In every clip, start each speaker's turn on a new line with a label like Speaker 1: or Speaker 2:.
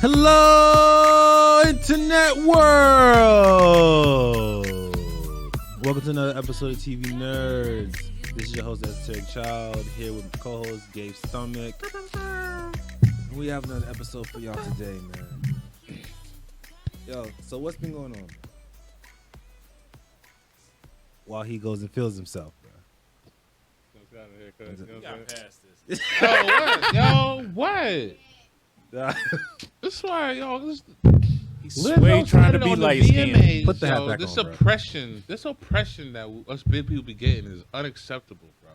Speaker 1: Hello, Internet world! Welcome to another episode of TV Nerdz. This is your host, Esoteric Child, here with my co-host, Gabe Stomach. We have another episode for y'all today, man. Yo, so what's been going on, man? While he goes and feels himself, bro.
Speaker 2: You got past this. Yo, what? This why, yo,
Speaker 3: He's way trying to be light skinned.
Speaker 1: Put the hat back
Speaker 2: this
Speaker 1: on, bro.
Speaker 2: this oppression that us big people be getting is unacceptable, bro.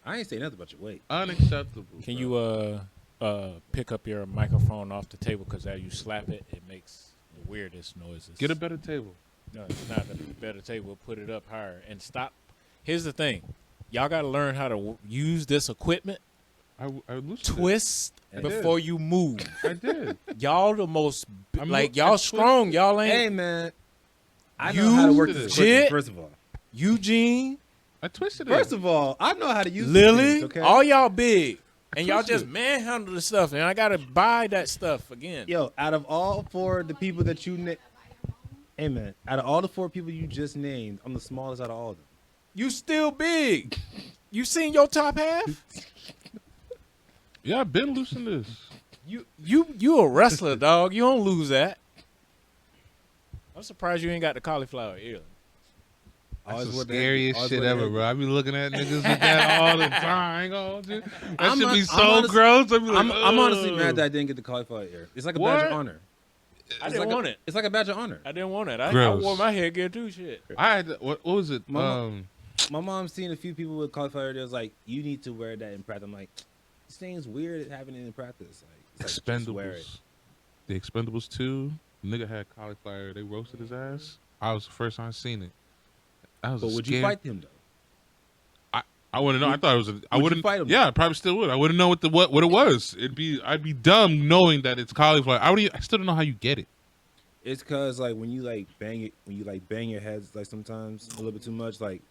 Speaker 1: I ain't saying nothing about your weight.
Speaker 2: Unacceptable.
Speaker 3: Can
Speaker 2: bro.
Speaker 3: you pick up your microphone off the table, because as you slap it, it makes the weirdest noises.
Speaker 2: Get a better table?
Speaker 3: No, it's not a better table. Put it up higher and stop. Here's the thing, y'all got to learn how to use this equipment.
Speaker 2: I loosened
Speaker 3: Twist
Speaker 1: I
Speaker 3: before you move.
Speaker 2: I did.
Speaker 3: Y'all the most
Speaker 2: I
Speaker 3: y'all strong. Y'all ain't.
Speaker 1: Hey, man. I know how to work this equipment, first of all.
Speaker 3: Eugene,
Speaker 2: I twisted it.
Speaker 1: First of all, I know how to use
Speaker 3: Lily,
Speaker 1: these things, okay?
Speaker 3: all y'all big, and y'all
Speaker 2: twisted
Speaker 3: just manhandle the stuff, and I gotta buy that stuff again.
Speaker 1: Yo, out of all four the people that you named, hey man, out of all the four people you just named, I'm the smallest out of all of them.
Speaker 3: You still big. You seen your top half?
Speaker 2: Yeah, I've been loosening this.
Speaker 3: You a wrestler, dog. You don't lose that. I'm surprised you ain't got the cauliflower ear.
Speaker 2: That's the scariest shit ever, bro. I be looking at niggas with that all the time. I ain't gonna hold you. That should be so gross. I be like,
Speaker 1: I'm honestly mad that I didn't get the cauliflower ear. It's like a badge of honor.
Speaker 3: I didn't want it.
Speaker 1: It's like a badge of honor.
Speaker 3: I didn't want it. I
Speaker 2: Gross.
Speaker 3: wore my headgear too. Shit.
Speaker 2: I had what was it?
Speaker 1: My mom's seen a few people with cauliflower ear. It was like, you need to wear that in practice. I'm like, this thing's weird having it in practice. Like, it's like, just wear it.
Speaker 2: Expendables. The Expendables 2. Nigga had cauliflower. They roasted his ass. I was the first time I seen it.
Speaker 1: But would you fight him though?
Speaker 2: I wouldn't know. I thought it was. I wouldn't
Speaker 1: fight him?
Speaker 2: Yeah, I probably still would. I wouldn't know what it was. I'd be dumb knowing that it's cauliflower. I still don't know how you get it.
Speaker 1: It's cause like when you like bang it, when you like bang your heads like sometimes a little bit too much, like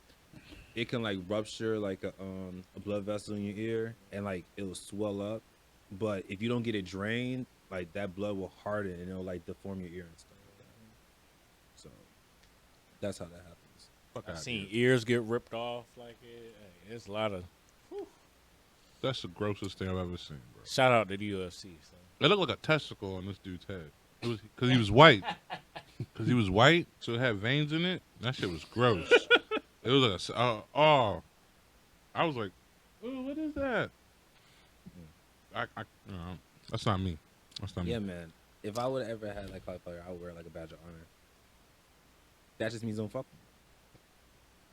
Speaker 1: it can like rupture like a blood vessel in your ear and like it'll swell up. But if you don't get it drained, like that blood will harden and it'll like deform your ear and stuff like that. So that's how that happens.
Speaker 3: I've seen ears get ripped off like it. Hey, it's a lot of.
Speaker 2: That's the grossest thing I've ever seen, bro.
Speaker 3: Shout out to the UFC. So.
Speaker 2: It looked like a testicle on this dude's head. It was because he was white. Because he was white, so it had veins in it. That shit was gross. It was like I was like, oh, what is that? That's not me. That's not me.
Speaker 1: Yeah, man. If I would have ever had like cauliflower, I would wear like a badge of honor. That just means don't fuck with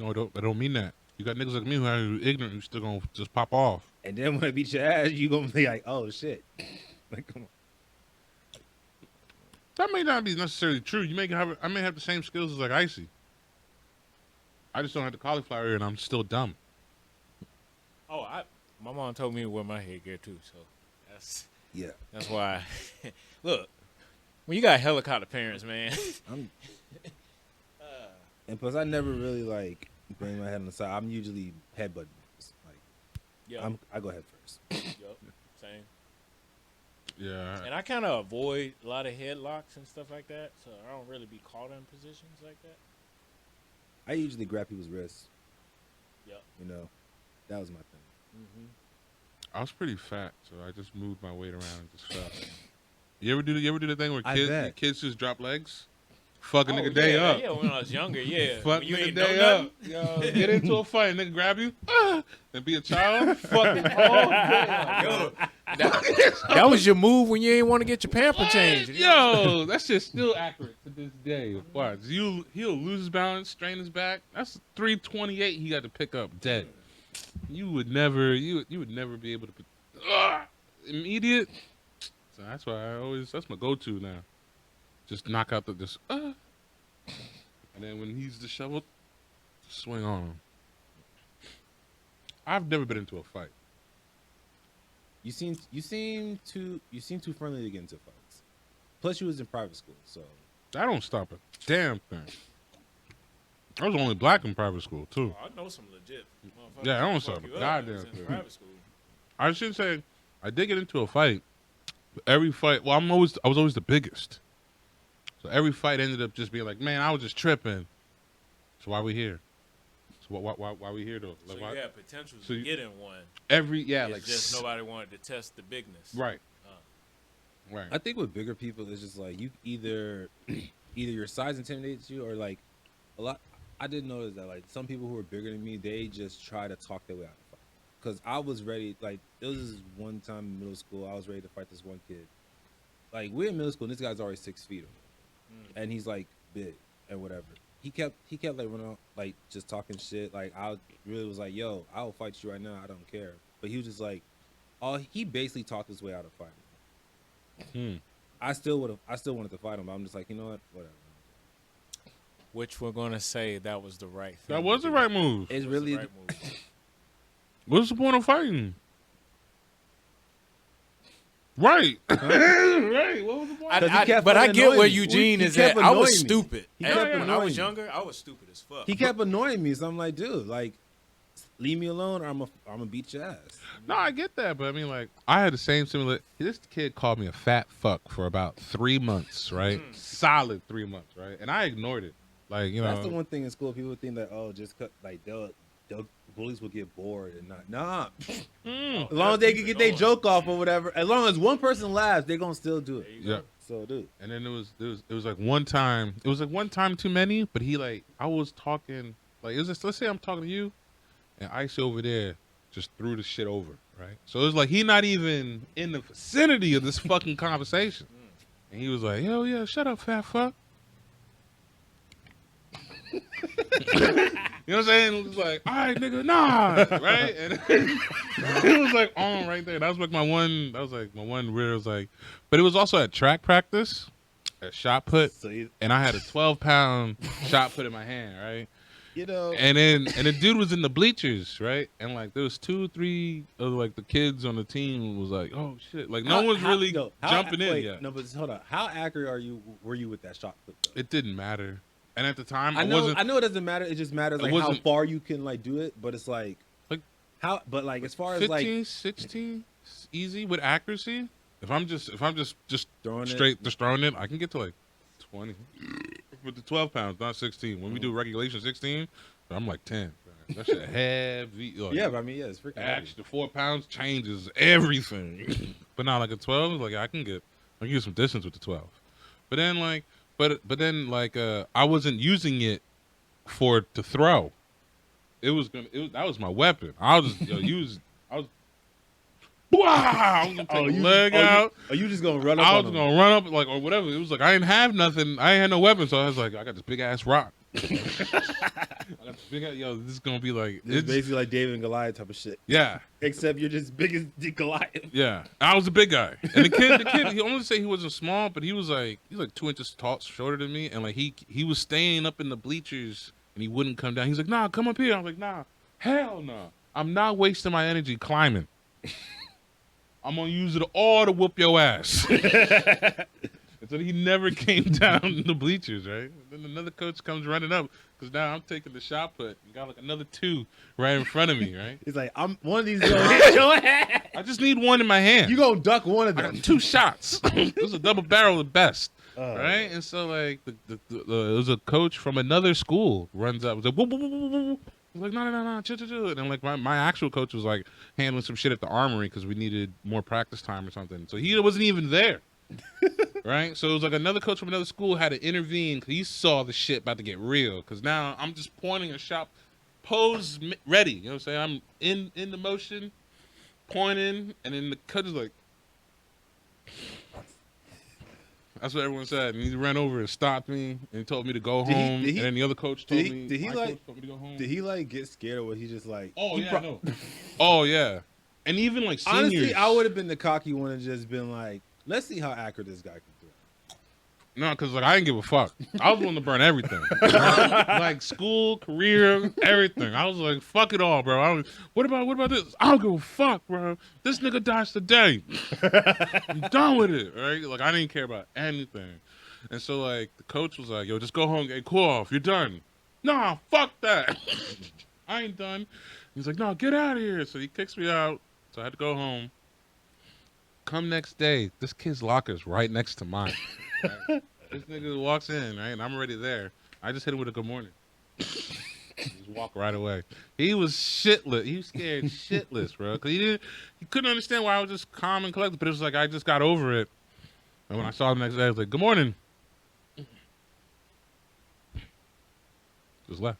Speaker 1: me.
Speaker 2: No, I don't mean that. You got niggas like me who are ignorant who still gonna just pop off.
Speaker 1: And then when I beat your ass, you gonna be like, oh shit. Like, come on.
Speaker 2: That may not be necessarily true. I may have the same skills as like Icy. I just don't have the cauliflower ear and I'm still dumb.
Speaker 3: Oh, my mom told me to wear my headgear too, so that's why. Look, when you got helicopter parents, man.
Speaker 1: And plus, I never really like bang my head on the side. I'm usually headbutting. Like, I go head first.
Speaker 3: Yup, same.
Speaker 2: Yeah.
Speaker 3: And I kind of avoid a lot of headlocks and stuff like that, so I don't really be caught in positions like that.
Speaker 1: I usually grab people's wrists.
Speaker 3: Yep.
Speaker 1: You know, that was my thing.
Speaker 3: Mm-hmm.
Speaker 2: I was pretty fat, so I just moved my weight around and just fell. You ever do the thing where kids just drop legs? Fuck a nigga day up.
Speaker 3: Yeah, when I was younger, yeah.
Speaker 2: Fuck
Speaker 3: you
Speaker 2: nigga
Speaker 3: ain't
Speaker 2: day
Speaker 3: know
Speaker 2: up. Yo, get into a fight, nigga grab you, and be a child. Fucking
Speaker 3: that was your move when you ain't want to get your pamper changed.
Speaker 2: Yo, that shit's still accurate to this day. Watch, he'll lose his balance, strain his back. That's 328 he got to pick up dead. You would never be able to put immediate. So that's why that's my go-to now. Just knock out and then when he's disheveled, swing on him. I've never been into a fight.
Speaker 1: You seem too friendly to get into fights. Plus, you was in private school, so
Speaker 2: That don't stop a damn thing. I was only black in private school too.
Speaker 3: Oh, I know some legit motherfuckers.
Speaker 2: Yeah, I don't stop a goddamn
Speaker 3: in
Speaker 2: thing.
Speaker 3: private school.
Speaker 2: I should say I did get into a fight Every fight, well, I was always the biggest. So every fight ended up just being like, man, I was just tripping. So why we here? So why we here though?
Speaker 3: So
Speaker 2: Like,
Speaker 3: you had potential to get in one.
Speaker 2: It's
Speaker 3: like just nobody wanted to test the bigness.
Speaker 2: Right. Right.
Speaker 1: I think with bigger people, it's just like you either your size intimidates you or like a lot. I did notice that like some people who are bigger than me, they just try to talk their way out of the fight. Because I was ready. Like there was this one time in middle school, I was ready to fight this one kid. Like we're in middle school, and this guy's already 6 feet, and he's like big and whatever. He kept like running out, like just talking shit. Like I really was like, yo, I'll fight you right now. I don't care. But he was just like, he basically talked his way out of fighting. I still wanted to fight him, but I'm just like, you know what, whatever.
Speaker 3: Which we're gonna say that was the right thing.
Speaker 2: That was the right move.
Speaker 1: It's really.
Speaker 3: Right move.
Speaker 2: What's the point of fighting? Right. Right. What was the point?
Speaker 3: But I get where
Speaker 1: me.
Speaker 3: Eugene
Speaker 1: He
Speaker 3: is
Speaker 1: kept
Speaker 3: at. I was
Speaker 1: annoying me.
Speaker 3: stupid.
Speaker 1: He kept
Speaker 3: When I
Speaker 1: annoying
Speaker 3: was
Speaker 1: me.
Speaker 3: younger, I was stupid as fuck.
Speaker 1: He kept annoying me, so I'm like, dude, like, leave me alone, or I'm gonna beat your ass.
Speaker 2: No, I get that, but I mean, like, I had the same similar. This kid called me a fat fuck for about 3 months, right? Solid 3 months, right? And I ignored it. Like, you know,
Speaker 1: That's the one thing in school. People think that just cut, like they'll bullies will get bored and not. Nah. As long as they can get their joke off or whatever. As long as one person laughs, they're gonna still do it.
Speaker 2: Yeah.
Speaker 1: So, dude.
Speaker 2: And then it was like one time. It was like one time too many. But he like I was talking like it was just, let's say I'm talking to you, and Ice over there just threw the shit over, right? So it was like he not even in the vicinity of this fucking conversation, and he was like, "Yo, yeah, shut up, fat fuck." You know what I'm saying? It was like, all right, nigga, nah, right? And it was like on right there. That was like my one. That was like my one where it was like, but it was also at track practice, at shot put, and I had a 12-pound shot put in my hand, right?
Speaker 1: You know,
Speaker 2: and the dude was in the bleachers, right? And like there was 2-3 of like the kids on the team was like, oh shit, like no one's really jumping in yet.
Speaker 1: No, but hold on. How accurate were you with that shot put? Though?
Speaker 2: It didn't matter. And at the time,
Speaker 1: I know it doesn't matter. It just matters like how far you can like do it. But it's like how. But like as far as
Speaker 2: 15,
Speaker 1: like
Speaker 2: 16, easy with accuracy. If I'm just
Speaker 1: throwing
Speaker 2: just throwing it, I can get to like 20 with the 12 pounds, not 16. When we do regulation 16, I'm like 10. That shit heavy. Like,
Speaker 1: yeah, but I mean, yeah, it's freaking.
Speaker 2: Actually, the 4 pounds changes everything. But not like a 12. Like I can get some distance with the 12. But then like. But then like I wasn't using it to throw. That was my weapon. I was just use. I was. Wow! I was gonna take a leg out.
Speaker 1: Are you just gonna run up?
Speaker 2: I was gonna run up like or whatever. It was like I didn't have nothing. I ain't had no weapon, so I was like, I got this big ass rock. I got this big ass. Yo, this is gonna be like
Speaker 1: it's basically like David and Goliath type of shit.
Speaker 2: Yeah.
Speaker 1: Except you're just big as Goliath.
Speaker 2: Yeah, I was a big guy, and the kid, he only say he wasn't small, but he's like 2 inches tall, shorter than me, and like he was staying up in the bleachers, and he wouldn't come down. He's like, nah, come up here. I'm like, nah, hell no, I'm not wasting my energy climbing. I'm gonna use it all to whoop your ass. And so he never came down the bleachers, right? Then another coach comes running up because now I'm taking the shot put. You got like another 2 right in front of me, right?
Speaker 1: He's like, I'm one of these gonna hit your ass.
Speaker 2: I just need one in my hand.
Speaker 1: You gonna duck one of
Speaker 2: I
Speaker 1: them?
Speaker 2: got 2 shots. This is a double barrel at best, right? And so like it was a coach from another school runs up, was like, whoa, whoa, whoa, whoa, whoa. He's like, no, chill. And like my actual coach was like handling some shit at the armory because we needed more practice time or something. So he wasn't even there. Right? So it was like another coach from another school had to intervene because he saw the shit about to get real. Because now I'm just pointing a shot, pose ready. You know what I'm saying? I'm in the motion, pointing, and then the coach is like, that's what everyone said. And he ran over and stopped me and told me to go home. And then the other coach told me to go home.
Speaker 1: Did he like get scared or was he just like?
Speaker 2: Oh yeah, no. Oh yeah. And even like seniors.
Speaker 1: Honestly, I would have been the cocky one and just been like, let's see how accurate this guy can throw.
Speaker 2: No, because like I didn't give a fuck. I was willing to burn everything, like school, career, everything. I was like, fuck it all, bro. What about this? I don't give a fuck, bro. This nigga dies today. I'm done with it, right? Like I didn't care about anything. And so like the coach was like, yo, just go home, get cool off. You're done. Nah, fuck that. I ain't done. He's like, no, get out of here. So he kicks me out. So I had to go home. come next day, this kid's locker is right next to mine. Right? This nigga walks in, right, and I'm already there. I just hit him with a good morning. Just walk right away. He was shitless. He was scared shitless, bro. Cause he couldn't understand why I was just calm and collected. But it was like I just got over it. And when I saw him the next day, I was like, "Good morning." Just left.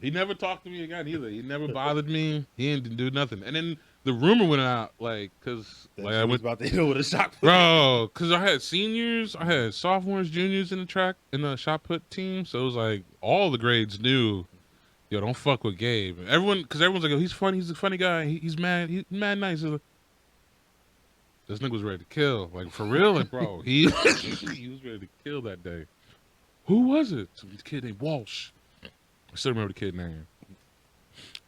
Speaker 2: He never talked to me again either. He never bothered me. He didn't do nothing. And then the rumor went out, like, cause like I was
Speaker 1: about to hit him with a shot put.
Speaker 2: bro, cause I had seniors, I had sophomores, juniors in the shot put team. So it was like all the grades knew, yo, don't fuck with Gabe. And everyone's like, oh, he's funny. He's a funny guy. He's mad. He's mad nice. Like, this nigga was ready to kill, like for real, like bro. He he was ready to kill that day. Who was it? Some kid named Walsh. I still remember the kid name.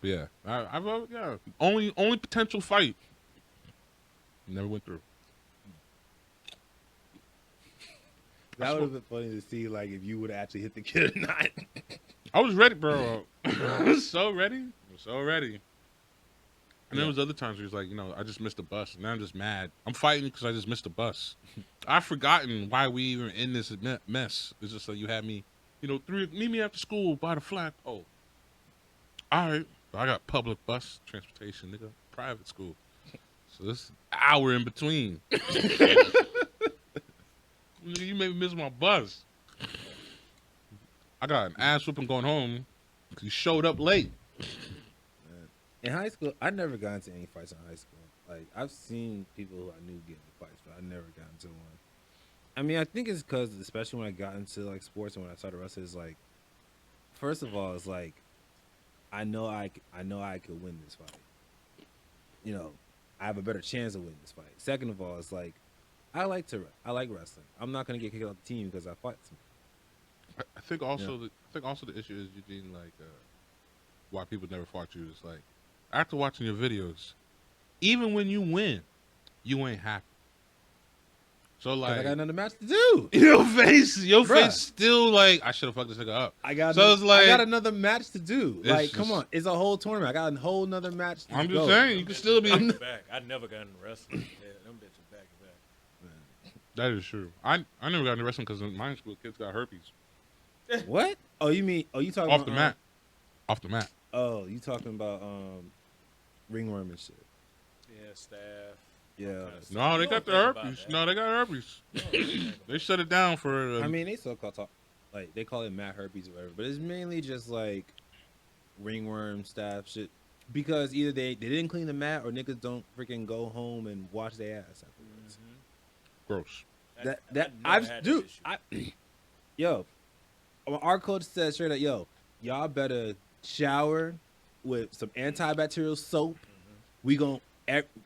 Speaker 2: But yeah, yeah, only potential fight. Never went through.
Speaker 1: That would have been funny to see, like, if you would have actually hit the kid or not.
Speaker 2: I was ready, bro. I was so ready. And there was other times where he was like, you know, I just missed a bus, and now I'm just mad. I'm fighting because I just missed a bus. I've forgotten why we even in this mess. It's just like you had me, you know, meet me after school by the flag. Oh, all right. I got public bus transportation, nigga. Private school. So this hour in between. You made me miss my bus. I got an ass whooping going home because you showed up late.
Speaker 1: In high school, I never got into any fights in high school. Like, I've seen people who I knew get into fights, but I never got into one. I mean, I think it's because, especially when I got into, like, sports and when I started wrestling, it's like, first of all, it's like, I know I could win this fight. You know, I have a better chance of winning this fight. Second of all, it's like, I like wrestling. I'm not gonna get kicked off the team because I fight somebody.
Speaker 2: I think also the issue is, Eugene, like why people never fought you is like after watching your videos, even when you win, you ain't happy. So like
Speaker 1: I got another match to do.
Speaker 2: Your face still like I should have fucked this nigga up.
Speaker 1: I got another match to do. Like, come on, it's a whole tournament. I got a whole another match to
Speaker 2: I'm
Speaker 1: go.
Speaker 2: just saying, you can still be
Speaker 3: back. I never got into wrestling. Yeah, them bitches back to back.
Speaker 2: That is true. I never got into wrestling because in my school kids got herpes.
Speaker 1: What? Oh, you talking
Speaker 2: off
Speaker 1: about
Speaker 2: the mat? Off the mat.
Speaker 1: Oh, you talking about ringworm and shit?
Speaker 3: Yeah, staff.
Speaker 1: Yeah.
Speaker 2: No, they got the herpes. No, they got herpes. They shut it down for.
Speaker 1: I mean, they still like they call it mat herpes or whatever, but it's mainly just like ringworm staph shit. Because either they didn't clean the mat or niggas don't freaking go home and wash their ass afterwards.
Speaker 2: Gross.
Speaker 1: Yo, our coach said straight up, yo, y'all better shower with some antibacterial soap. We gon'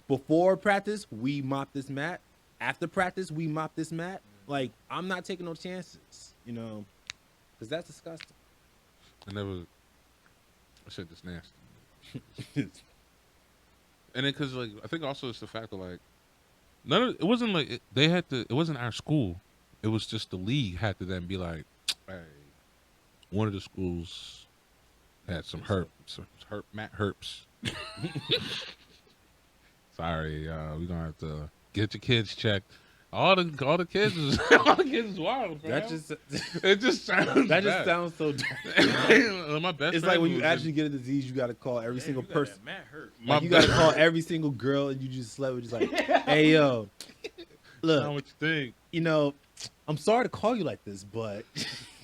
Speaker 1: before practice we mop this mat. After practice we mop this mat. Like, I'm not taking no chances, you know, because that's disgusting.
Speaker 2: I said this nasty. And then because like I think also it's the fact that like it wasn't like it wasn't our school. It was just the league had to then be like, hey, one of the schools had some mat herps. Sorry, we gonna have to get your kids checked. All the kids is wild, bro. It just sounds
Speaker 1: so dumb.
Speaker 2: My best
Speaker 1: it's
Speaker 2: friend
Speaker 1: like when you actually get a disease, you gotta call every single person.
Speaker 3: Matt hurt.
Speaker 1: Like, you gotta call every single girl, and you just slept with just like, hey yo, look,
Speaker 2: what you think?
Speaker 1: You know, I'm sorry to call you like this, but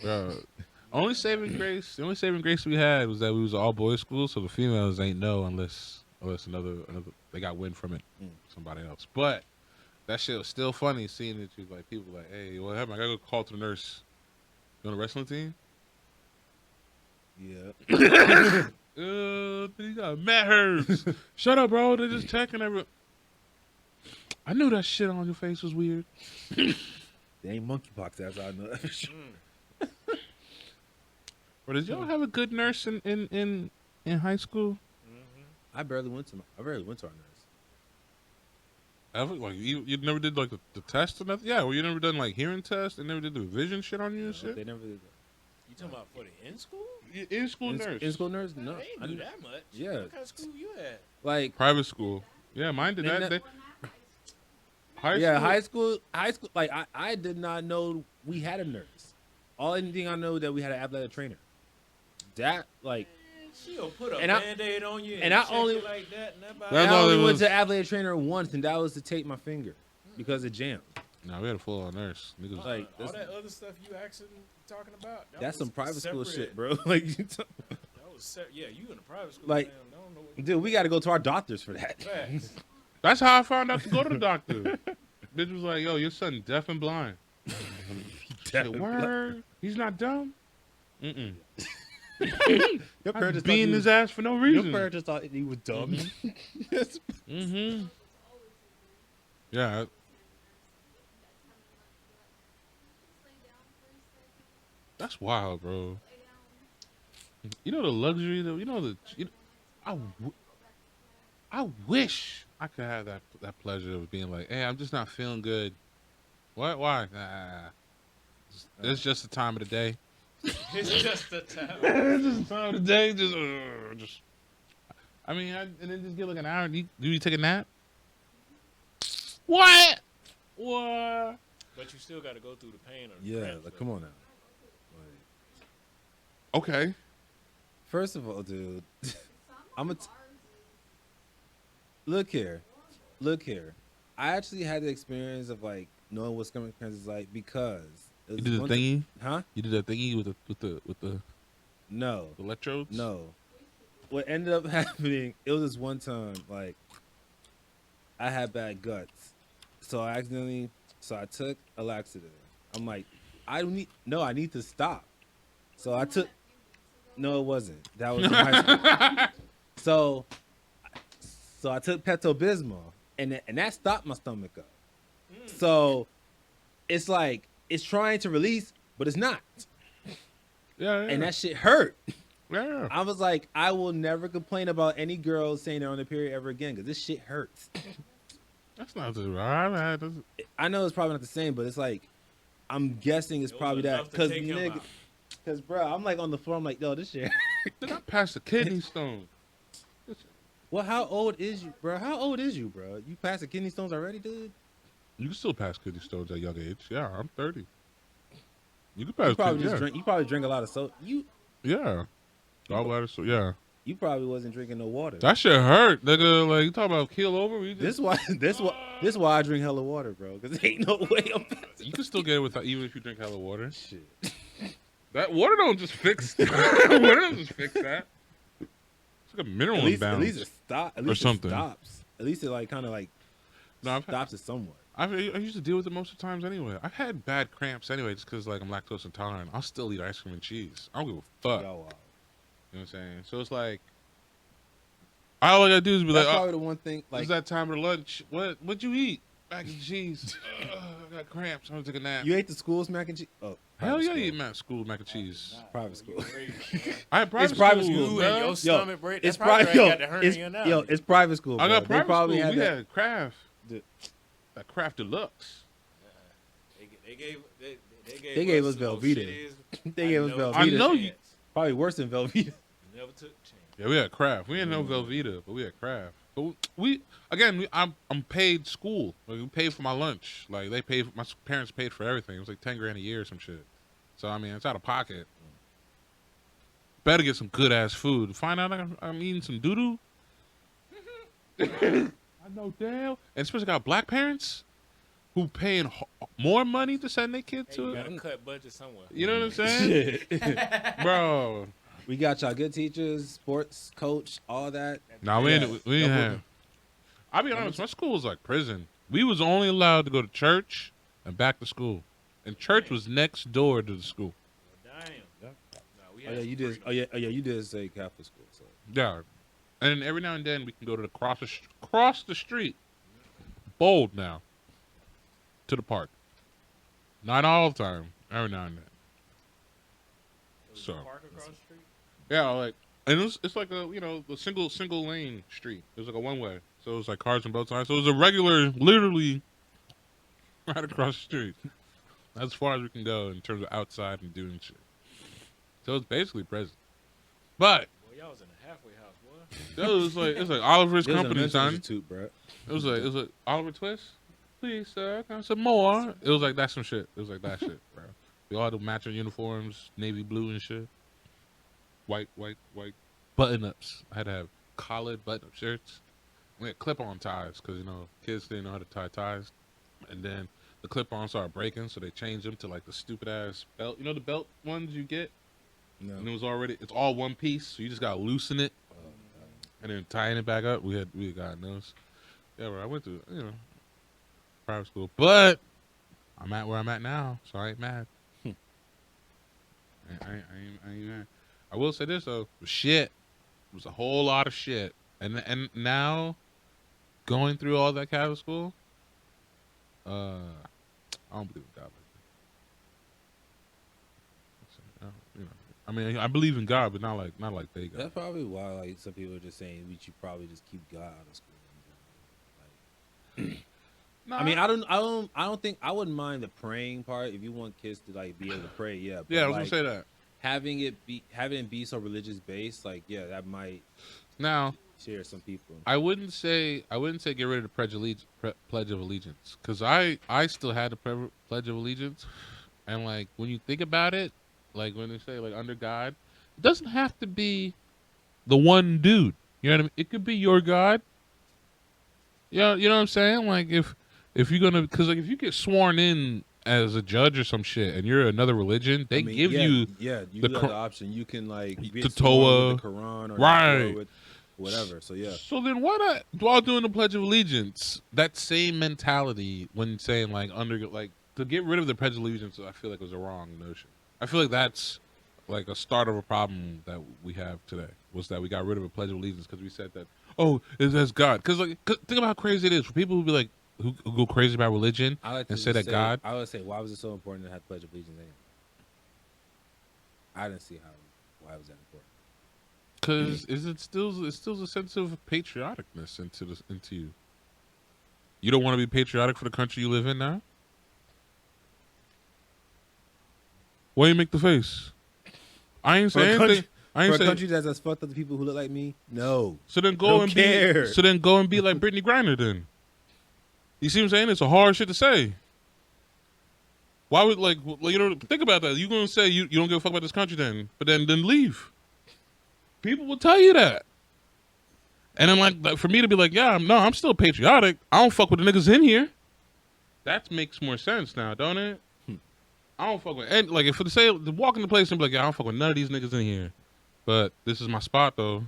Speaker 2: bro, the only saving grace we had was that we was an all boys school, so the females ain't know unless another they got wind from it, somebody else. But that shit was still funny seeing it. Like people like, hey, what happened? I gotta go call to the nurse. You on the wrestling team?
Speaker 1: Yeah.
Speaker 2: You got Matt Herbs. Shut up, bro. They're just checking every. I knew that shit on your face was weird.
Speaker 1: They ain't monkeypox. That's how I know that for sure.
Speaker 2: But did y'all have a good nurse in high school?
Speaker 1: I barely went to our nurse.
Speaker 2: Ever? Like you never did like the test or nothing? Yeah, well you never done like hearing tests? They never did the vision shit on you and shit?
Speaker 1: They never did that.
Speaker 3: You talking about for the in-school?
Speaker 2: In-school nurse.
Speaker 1: In-school nurse? No.
Speaker 3: I didn't do that much.
Speaker 1: Yeah.
Speaker 3: What kind of school you at?
Speaker 1: Like
Speaker 2: private school. Yeah, mine did that.
Speaker 1: high school. Like I did not know we had a nurse. Anything I know that we had an athletic trainer. That like.
Speaker 3: She'll put a Band-Aid on you and
Speaker 1: I
Speaker 3: check
Speaker 1: only
Speaker 3: it like that.
Speaker 1: I only went to athletic trainer once, and that was to tape my finger because it jammed.
Speaker 2: No, we had a full-on nurse. Niggas
Speaker 3: Like all that other stuff you actually talking about.
Speaker 1: That's some private school shit, bro. Like
Speaker 3: that was you in a private school.
Speaker 1: Like,
Speaker 3: man, I don't know what
Speaker 1: dude, we got to go to our doctors for that.
Speaker 2: That's how I found out to go to the doctor. Bitch was like, "Yo, your son deaf and blind." Word? He's not dumb. Mm-mm.
Speaker 1: Your parents
Speaker 2: beating his ass for no reason.
Speaker 1: Your parents just thought he was dumb.
Speaker 2: Mm-hmm. Yeah. That's wild, bro. You know the luxury, though. I wish I could have that pleasure of being like, hey, I'm just not feeling good. What? Why? Nah. It's just the time of the day.
Speaker 3: It's just the time.
Speaker 2: It's just the time of the day. Just. I mean, and then just get like an hour. Do you take a nap? What? What?
Speaker 3: But you still got to go through the pain.
Speaker 1: Like, come on now.
Speaker 2: Okay.
Speaker 1: First of all, dude, look here. I actually had the experience of like knowing what stomach cancer is like because
Speaker 2: you did the thingy,
Speaker 1: huh?
Speaker 2: You did that thingy with the
Speaker 1: no
Speaker 2: electrodes.
Speaker 1: No. What ended up happening? It was this one time like I had bad guts, so I took a laxative. I'm like, I need to stop. So I took. No, it wasn't. That was in high school. So I took Pepto-Bismol, and that stopped my stomach up. So it's like it's trying to release, but it's not.
Speaker 2: Yeah.
Speaker 1: And that shit hurt.
Speaker 2: Yeah.
Speaker 1: I was like, I will never complain about any girl saying they're on their period ever again because this shit hurts.
Speaker 2: That's not the right.
Speaker 1: I know it's probably not the same, but it's like I'm guessing it's probably that because bro, I'm like on the floor. I'm like, yo, this shit.
Speaker 2: Did I pass the kidney stone?
Speaker 1: Well, how old is you, bro? You passed the kidney stones already, dude?
Speaker 2: You can still pass kidney stones at a young age. Yeah, I'm 30. You can pass.
Speaker 1: You probably drink a lot of soda.
Speaker 2: Yeah. Gallbladder, so yeah.
Speaker 1: You probably wasn't drinking no water.
Speaker 2: That shit hurt, nigga. Like you talking about keel over?
Speaker 1: This why I drink hella water, bro. Because ain't no way I'm passing.
Speaker 2: You can still get it without, even if you drink hella water. Shit. That water don't just fix. Water don't just fix that. It's like a mineral imbalance. At least it stops. Or something.
Speaker 1: Stops. At least it like kind of like stops it somewhat. I
Speaker 2: used to deal with it most of the times anyway. I've had bad cramps anyway, just because like I'm lactose intolerant. I'll still eat ice cream and cheese. I don't give a fuck.
Speaker 1: Oh, wow.
Speaker 2: You know what I'm saying? So it's like, all I gotta do is be
Speaker 1: That's
Speaker 2: like,
Speaker 1: probably the one thing. Like,
Speaker 2: it's that time of the lunch. What'd you eat? Mac and cheese. I got cramps. I'm gonna take a nap.
Speaker 1: You ate the school's mac and cheese? Oh,
Speaker 2: hell yeah, I eat school mac and cheese.
Speaker 1: Private school.
Speaker 2: I had private
Speaker 1: it's private school.
Speaker 3: You and your stomach break.
Speaker 1: It's private. It's private school.
Speaker 2: I got
Speaker 1: bro.
Speaker 2: private school. We had Kraft. That Kraft Deluxe.
Speaker 1: They gave us Velveeta. They gave us Velveeta.
Speaker 2: I know you.
Speaker 1: Probably worse than Velveeta.
Speaker 3: Never took chance.
Speaker 2: Yeah, we had Kraft. We didn't know Velveeta, but we had Kraft. But I'm paid school. Like, we paid for my lunch. Like my parents paid for everything. It was like $10,000 a year or some shit. So I mean, it's out of pocket. Better get some good ass food. Find out I'm eating some doo doo. I know damn. And especially got black parents who paying more money to send their kid to
Speaker 3: you
Speaker 2: it.
Speaker 3: gotta cut budget somewhere.
Speaker 2: You know what I'm saying, bro?
Speaker 1: We got y'all good teachers, sports coach, all that.
Speaker 2: Nah, we didn't have. I'll be honest, my school was like prison. We was only allowed to go to church and back to school, and church was next door to the school.
Speaker 3: Damn.
Speaker 1: Yeah. You did. You did say Catholic school. So.
Speaker 2: Yeah, and every now and then we can go to the cross the street, bold now, to the park. Not all the time. Every now and then. So.
Speaker 3: Park across the street?
Speaker 2: Yeah, like, and it's like a the single lane street. It was like a one way, so it was like cars on both sides. So it was a regular, literally, right across the street. As far as we can go in terms of outside and doing shit. So it's basically prison. But
Speaker 3: boy, y'all was in a halfway house, boy.
Speaker 2: It was like Oliver's Company, son.
Speaker 1: Bro.
Speaker 2: It was like Oliver Twist. please, sir, can I have some more? It was like that some shit. It was like that shit, bro. We all had the matching uniforms, navy blue and shit. White button-ups. I had to have collared button-up shirts. We had clip-on ties because, kids didn't know how to tie ties. And then the clip-on started breaking, so they changed them to, like, the stupid-ass belt. You know the belt ones you get?
Speaker 1: No.
Speaker 2: And it's all one piece, so you just got to loosen it. And then tying it back up. We had gotten those. Yeah, bro, I went to, private school. But I'm at where I'm at now, so I ain't mad. I ain't mad. I will say this though, shit was a whole lot of shit, and now going through all that Catholic school, I don't believe in God like that. I mean, I believe in God, but not like they got.
Speaker 1: That's probably why like some people are just saying we should probably just keep God out of school. Like,
Speaker 2: Nah,
Speaker 1: I mean, I don't think I wouldn't mind the praying part if you want kids to like be able to pray. Yeah, but,
Speaker 2: yeah, I was
Speaker 1: like,
Speaker 2: gonna say that.
Speaker 1: having it be so religious based, like that might
Speaker 2: Now,
Speaker 1: share some people.
Speaker 2: I wouldn't say get rid of the Pledge of Allegiance because I still had the Pledge of Allegiance, and like when you think about it, like when they say like under God, it doesn't have to be the one dude. You know what I mean? It could be your God. Yeah, you know what I'm saying? Like if you're gonna, because like if you get sworn in as a judge or some shit and you're another religion, they give you
Speaker 1: you
Speaker 2: the
Speaker 1: do have the option. You can like be
Speaker 2: the
Speaker 1: sworn
Speaker 2: Torah,
Speaker 1: with the Quran or
Speaker 2: right?
Speaker 1: with whatever. So yeah.
Speaker 2: So then why not, while doing the Pledge of Allegiance, that same mentality when saying like to get rid of the Pledge of Allegiance, I feel like was a wrong notion. I feel like that's like a start of a problem that we have today, was that we got rid of a Pledge of Allegiance because we said that, oh, it says God. Because think about how crazy it is for people who be like, who go crazy about religion and say that God.
Speaker 1: I would say, why was it so important to have Pledge of Allegiance anyway? I didn't see why was that important.
Speaker 2: Because it's still a sense of patrioticness into you. You don't want to be patriotic for the country you live in now? Why you make the face? I ain't saying anything. I ain't
Speaker 1: for a
Speaker 2: saying
Speaker 1: country that's as fucked up to people who look like me. No.
Speaker 2: So then go
Speaker 1: and
Speaker 2: be like Brittany Griner then. You see what I'm saying? It's a hard shit to say. Why would think about that. You gonna say you don't give a fuck about this country then, but then leave. People will tell you that. And then like for me to be like, yeah, I'm still patriotic. I don't fuck with the niggas in here. That makes more sense now, don't it? I don't fuck with, and like if to say to walk in the place and be like, yeah, I don't fuck with none of these niggas in here, but this is my spot though.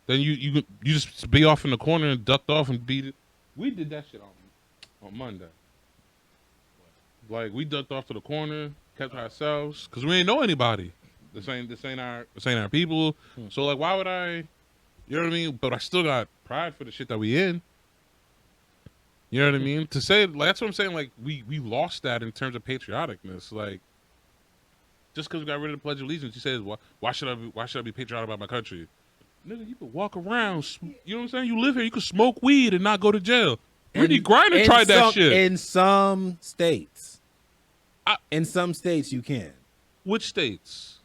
Speaker 2: Then you just be off in the corner and ducked off and beat it. We did that shit on Monday. Like we ducked off to the corner, kept to ourselves, cause we ain't know anybody. This ain't our people. So like, why would I? You know what I mean? But I still got pride for the shit that we in. You know what I mean? To say like that's what I'm saying. Like we lost that in terms of patrioticness. Like just because we got rid of the Pledge of Allegiance, you say why should I be patriotic about my country? Nigga, you could walk around. You know what I'm saying? You live here. You could smoke weed and not go to jail. Brittany Griner tried that shit.
Speaker 1: In some states. In some states you can.
Speaker 2: Which states?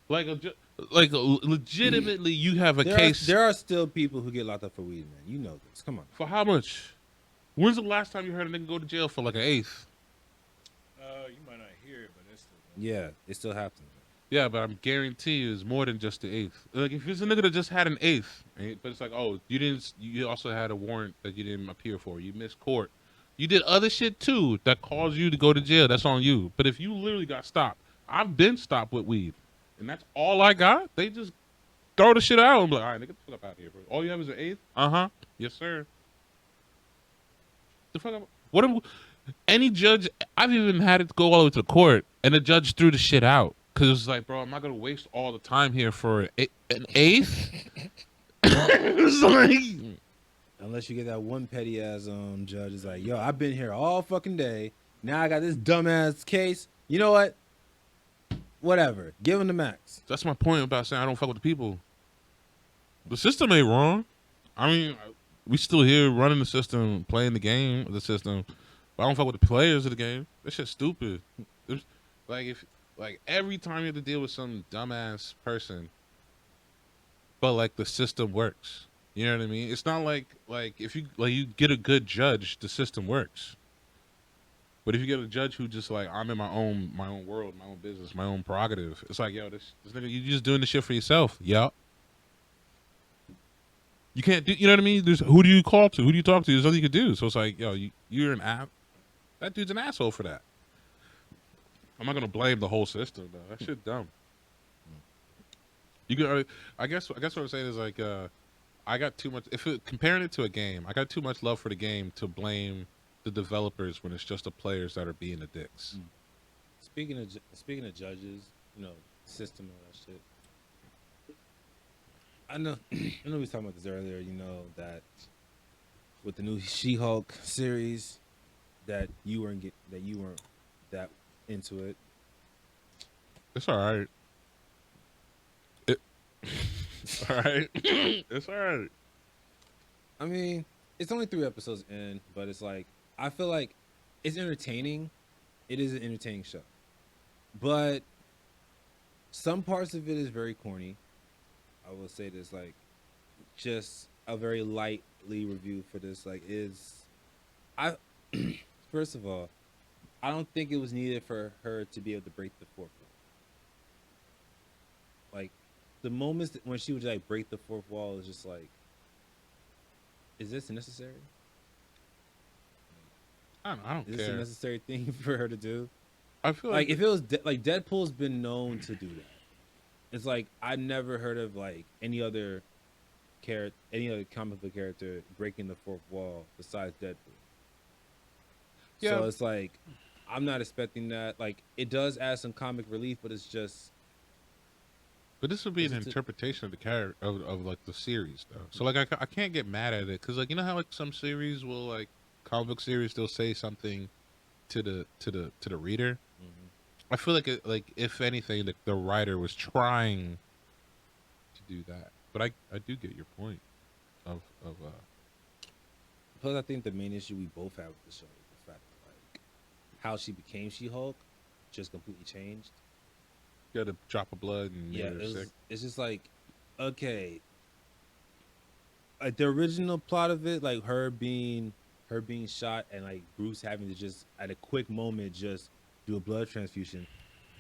Speaker 2: Legitimately, you have a case.
Speaker 1: There are still people who get locked up for weed, man. You know this. Come on.
Speaker 2: For how much? When's the last time you heard a nigga go to jail for like an eighth?
Speaker 3: You might not hear it, but it's still.
Speaker 1: Yeah, it still happens.
Speaker 2: Yeah, but I'm guarantee you it's more than just the eighth. Like if it's a nigga that just had an eighth, but it's like, oh, you also had a warrant that you didn't appear for. You missed court. You did other shit too that caused you to go to jail. That's on you. But if you literally got stopped, I've been stopped with weed, and that's all I got. They just throw the shit out and be like, all right, nigga, get the fuck up out of here, bro. All you have is an eighth? Yes, sir. The fuck up. What? Any judge, I've even had it go all the way to the court, and the judge threw the shit out. Because it was like, bro, I'm not going to waste all the time here for an eighth? It was like...
Speaker 1: Unless you get that one petty ass judge is like, yo, I've been here all fucking day. Now I got this dumbass case. You know what? Whatever. Give him the max.
Speaker 2: That's my point about saying I don't fuck with the people. The system ain't wrong. I mean, we still here running the system, playing the game of the system. But I don't fuck with the players of the game. That shit's stupid. Like every time you have to deal with some dumbass person, but like the system works. You know what I mean? It's not like if you get a good judge, the system works. But if you get a judge who just like, I'm in my own world, my own business, my own prerogative, it's like, yo, this nigga, you just doing this shit for yourself. Yup. You can't do, you know what I mean? There's, who do you call to? Who do you talk to? There's nothing you can do. So it's like, yo, you're an app. That dude's an asshole for that. I'm not gonna blame the whole system though. That shit dumb. You could, I guess what I'm saying is like, I got too much. Comparing it to a game, I got too much love for the game to blame the developers when it's just the players that are being the dicks.
Speaker 1: Speaking of judges, you know, system and all that shit. I know we was talking about this earlier. You know that with the new She-Hulk series, that you weren't that into it.
Speaker 2: It's all right. It's all right. It's all right.
Speaker 1: I mean, it's only 3 episodes in, but it's like I feel like it's entertaining. It is an entertaining show, but some parts of it is very corny. I will say this, like, just a very lightly review for this. Like, I first of all, I don't think it was needed for her to be able to break the fourth wall. Like, the moments when she would like break the fourth wall is just like, is this necessary?
Speaker 2: I don't
Speaker 1: Is
Speaker 2: care.
Speaker 1: this a necessary thing for her to do?
Speaker 2: I feel
Speaker 1: like if it was like Deadpool's been known to do that. It's like I've never heard of like any other comic book character breaking the fourth wall besides Deadpool. Yeah. So it's like I'm not expecting that. Like it does add some comic relief, but it's just.
Speaker 2: But this would be an interpretation of the character of like the series though. So like I can't get mad at it because like you know how like some series will like comic book series they'll say something to the reader. Mm-hmm. I feel like if anything the writer was trying to do that. But I do get your point of
Speaker 1: Plus I think the main issue we both have with the show is the fact that like how she became She-Hulk just completely changed.
Speaker 2: You got a drop of blood and
Speaker 1: it's just like okay, like the original plot of it, like her being shot and like Bruce having to just at a quick moment just do a blood transfusion,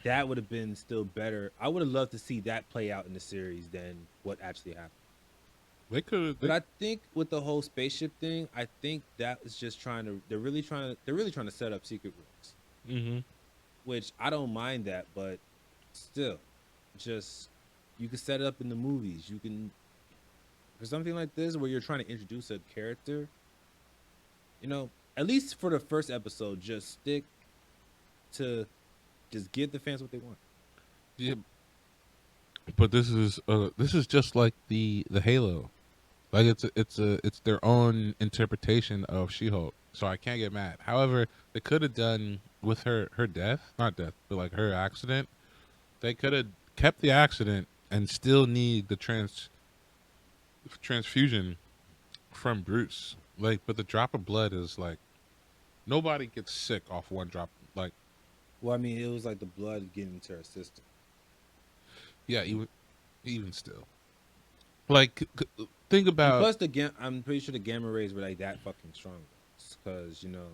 Speaker 1: that would have been still better. I would have loved to see that play out in the series than what actually happened. But I think with the whole spaceship thing, I think that is just they're really trying to set up secret rooms.
Speaker 2: Mm-hmm.
Speaker 1: Which I don't mind that, but still, just you can set it up in the movies. You can for something like this where you're trying to introduce a character. You know, at least for the first episode, just stick to just give the fans what they want.
Speaker 2: Yeah, but this is just like the Halo, like it's their own interpretation of She-Hulk. So I can't get mad. However, they could have done with her death, not death, but like her accident. They could have kept the accident and still need the transfusion from Bruce. Like, but the drop of blood is like nobody gets sick off one drop. Like,
Speaker 1: well, I mean, it was like the blood getting into her system.
Speaker 2: Yeah, even still, like think about.
Speaker 1: And plus, I'm pretty sure the gamma rays were like that fucking strong, because you know.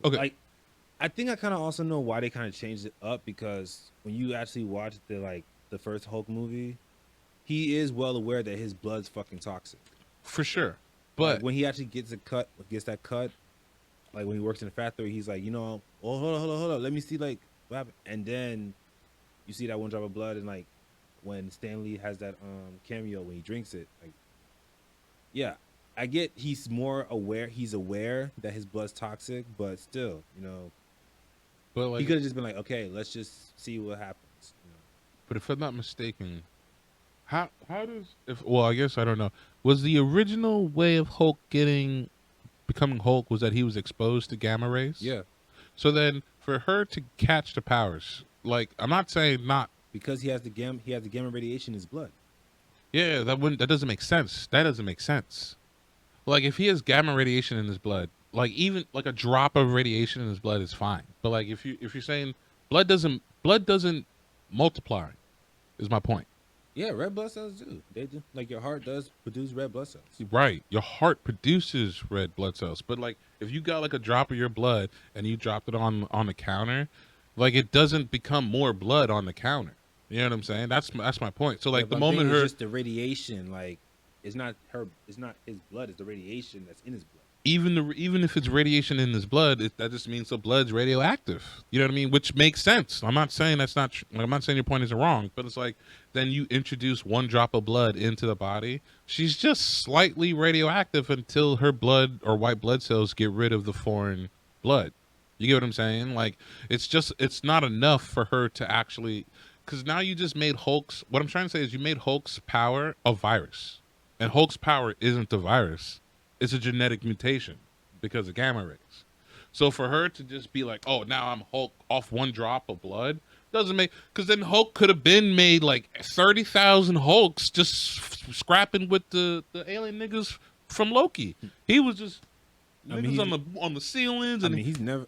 Speaker 1: Okay. Like, I think I kind of also know why they kind of changed it up, because when you actually watch the first Hulk movie, he is well aware that his blood's fucking toxic.
Speaker 2: For sure, but
Speaker 1: like when he actually gets that cut, like when he works in the factory, he's like, you know, oh hold on, let me see like what happened, and then you see that one drop of blood, and like when Stanley has that cameo when he drinks it, like yeah, I get he's more aware. He's aware that his blood's toxic, but still, you know. But like, he could have just been like, okay, let's just see what happens. You know?
Speaker 2: But if I'm not mistaken, how I guess I don't know. Was the original way of Hulk becoming Hulk was that he was exposed to gamma rays?
Speaker 1: Yeah.
Speaker 2: So then for her to catch the powers, like I'm not saying not
Speaker 1: because he has the gamma radiation in his blood.
Speaker 2: Yeah, that doesn't make sense. That doesn't make sense. Like if he has gamma radiation in his blood, like even like a drop of radiation in his blood is fine. But like if you're saying blood doesn't multiply, is my point.
Speaker 1: Yeah, red blood cells do. They do. Like your heart does produce red blood cells.
Speaker 2: Right. Your heart produces red blood cells. But like if you got like a drop of your blood and you dropped it on the counter, like it doesn't become more blood on the counter. You know what I'm saying? That's my point. So like
Speaker 1: Yeah,
Speaker 2: the moment her
Speaker 1: just the radiation, like it's not his blood, it's the radiation that's in his blood.
Speaker 2: even if it's radiation in his blood, that just means the blood's radioactive. You know what I mean? Which makes sense. I'm not saying that's not. I'm not saying your point is wrong, but it's like then you introduce one drop of blood into the body. She's just slightly radioactive until her blood or white blood cells get rid of the foreign blood. You get what I'm saying? Like it's not enough for her to actually, because now you just made Hulk's. What I'm trying to say is you made Hulk's power a virus, and Hulk's power isn't the virus. It's a genetic mutation because of gamma rays. So for her to just be like, oh, now I'm Hulk off one drop of blood, doesn't make, because then Hulk could have been made like 30,000 Hulks just scrapping with the alien niggas from Loki. He was just niggas on the ceilings. And
Speaker 1: he's never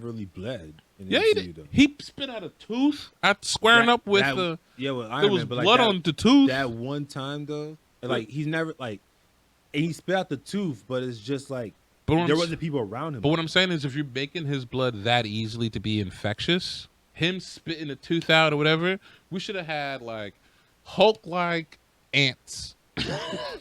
Speaker 1: really bled. In
Speaker 2: yeah,
Speaker 1: MCU,
Speaker 2: he spit out a tooth after squaring up with
Speaker 1: Iron Man,
Speaker 2: there was
Speaker 1: but
Speaker 2: blood on the tooth.
Speaker 1: That one time though, like he's never like. And he spit out the tooth, but it's just like there wasn't people around him.
Speaker 2: But what I'm saying is, if you're making his blood that easily to be infectious, him spitting a tooth out or whatever, we should have had like Hulk-like ants.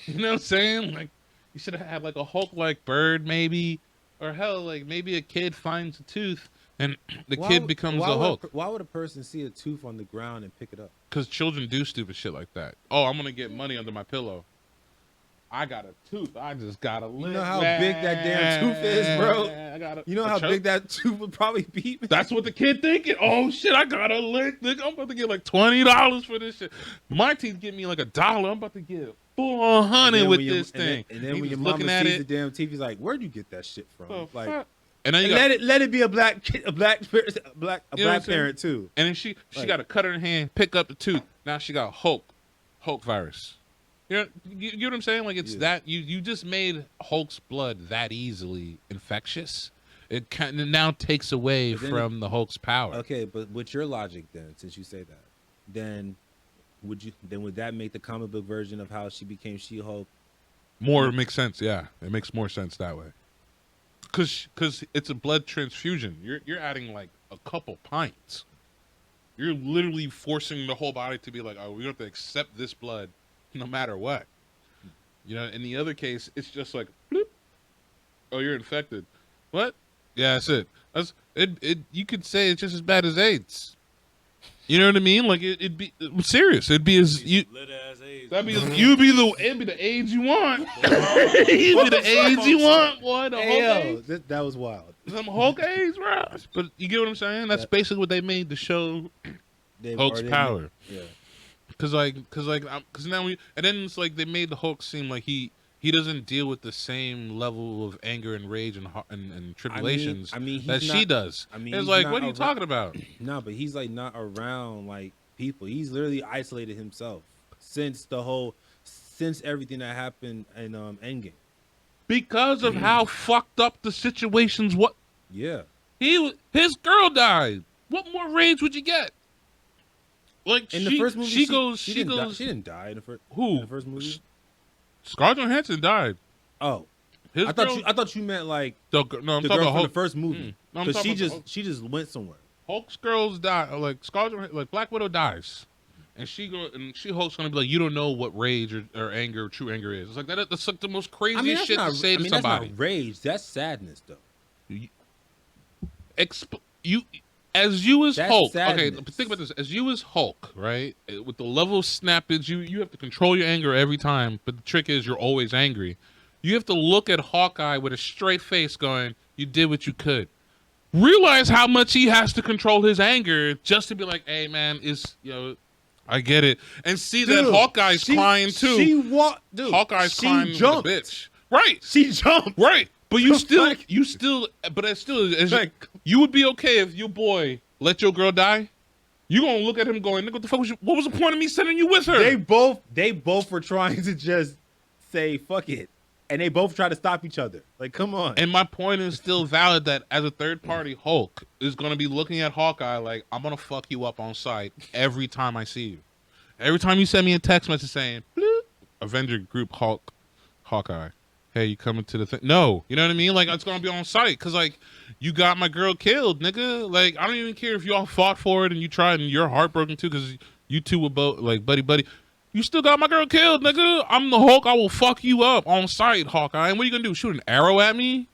Speaker 2: You know what I'm saying? Like you should have had like a Hulk-like bird, maybe, or hell, like maybe a kid finds a tooth and the kid becomes a Hulk.
Speaker 1: Why would a person see a tooth on the ground and pick it up?
Speaker 2: Because children do stupid shit like that. Oh, I'm gonna get money under my pillow. I got a tooth. I just got a lick.
Speaker 1: You know how big that damn tooth is, bro? You know how big that tooth would probably be?
Speaker 2: That's what the kid thinking. Oh, shit, I got a lick. I'm about to get like $20 for this shit. My teeth give me like $1. I'm about to get $400 with this thing.
Speaker 1: And then when your mama sees the damn teeth, he's like, where'd you get that shit from? Like,
Speaker 2: and then
Speaker 1: let it be a black parent too.
Speaker 2: And then she got a cutter in her hand, pick up the tooth. Now she got Hulk virus. You get what I'm saying? Like it's that you just made Hulk's blood that easily infectious. It kind of now takes away from the Hulk's power.
Speaker 1: Okay, but with your logic, then, since you say that, then would that make the comic book version of how she became She-Hulk
Speaker 2: more makes sense? Yeah, it makes more sense that way. Because it's a blood transfusion. You're adding like a couple pints. You're literally forcing the whole body to be like, oh, we have to accept this blood. No matter what, you know. In the other case, it's just like, bloop. Oh, you're infected. What? Yeah, that's it. It. You could say it's just as bad as AIDS. You know what I mean? Like it'd be serious. It'd be as you. That'd be it'd be the AIDS you want. It'd be the AIDS you want, boy. The Hulk AIDS.
Speaker 1: That was wild.
Speaker 2: Some Hulk AIDS, bro. But you get what I'm saying? That's basically what they made to show Hulk's power.
Speaker 1: Yeah.
Speaker 2: Cause now and then it's like they made the Hulk seem like he doesn't deal with the same level of anger and rage and tribulations that she does. It's like, what are you talking about?
Speaker 1: No, but he's like not around like people. He's literally isolated himself since everything that happened in Endgame.
Speaker 2: Because of how fucked up the situations. What?
Speaker 1: Yeah.
Speaker 2: His girl died. What more rage would you get? Like
Speaker 1: in the first movie, she didn't die in the first.
Speaker 2: Who?
Speaker 1: In the first movie?
Speaker 2: Scarlett Johansson died.
Speaker 1: Oh, I thought you meant like
Speaker 2: no. I'm talking
Speaker 1: girl
Speaker 2: about
Speaker 1: from
Speaker 2: Hulk.
Speaker 1: The first movie. Because she just went somewhere.
Speaker 2: Hulk's girls die. Like Scarlett, like Black Widow dies, and Hulk's gonna be like, you don't know what rage or anger, or true anger is. It's like that's like the most craziest shit to say to somebody.
Speaker 1: That's not rage. That's sadness, though.
Speaker 2: As you as Hulk,
Speaker 1: sadness.
Speaker 2: Okay, think about this. As you as Hulk, right? With the level of snappage, you have to control your anger every time. But the trick is you're always angry. You have to look at Hawkeye with a straight face going, you did what you could. Realize how much he has to control his anger just to be like, hey, man, I get it. And see that Hawkeye's crying too. Hawkeye's crying jumped. Like a bitch. Right.
Speaker 1: She jumped.
Speaker 2: Right. But you still, you would be okay if your boy let your girl die. You gonna look at him going, nigga, what the fuck what was the point of me sending you with her?
Speaker 1: They both were trying to just say fuck it, and they both try to stop each other. Like, come on.
Speaker 2: And my point is still valid that as a third party, Hulk is gonna be looking at Hawkeye like, I'm gonna fuck you up on sight every time I see you. Every time you send me a text message saying, bloop, Avenger Group Hawkeye, hey, you coming to the thing? No, you know what I mean? Like, it's going to be on site because, like, you got my girl killed, nigga. Like, I don't even care if y'all fought for it and you tried and you're heartbroken too because you two were both, like, buddy. You still got my girl killed, nigga. I'm the Hulk. I will fuck you up on site, Hawkeye. And what are you going to do? Shoot an arrow at me?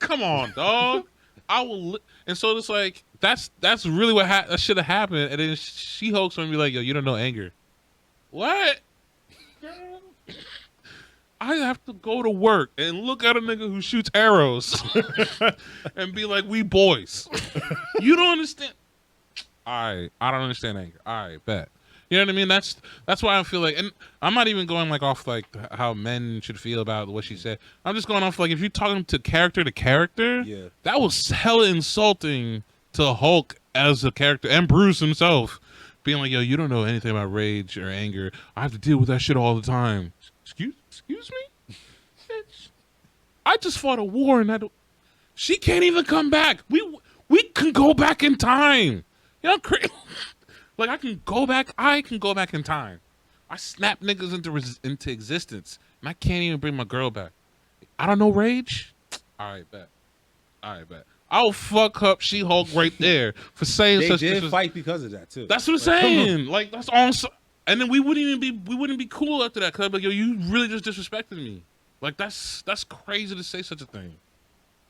Speaker 2: Come on, dog. I will. And so it's like, that's really what that should have happened. And then She-Hulk's going to be like, yo, you don't know anger. What? I have to go to work and look at a nigga who shoots arrows and be like, we boys. You don't understand. I don't understand anger. I bet. You know what I mean? That's why I feel like, and I'm not even going like off like how men should feel about what she said. I'm just going off like, if you're talking to character,
Speaker 1: yeah,
Speaker 2: that was hella insulting to Hulk as a character and Bruce himself, being like, yo, you don't know anything about rage or anger. I have to deal with that shit all the time. Excuse me? Bitch. I just fought a war and she can't even come back. We can go back in time. You know, like I can go back in time. I snap niggas into existence and I can't even bring my girl back. I don't know rage. All right, bet. I'll fuck up She-Hulk right there for saying such.
Speaker 1: They did fight because of that too.
Speaker 2: That's what I'm saying. Like that's all. And then we wouldn't be cool after that. Cause I'd be like, yo, you really just disrespected me. Like that's crazy to say such a thing.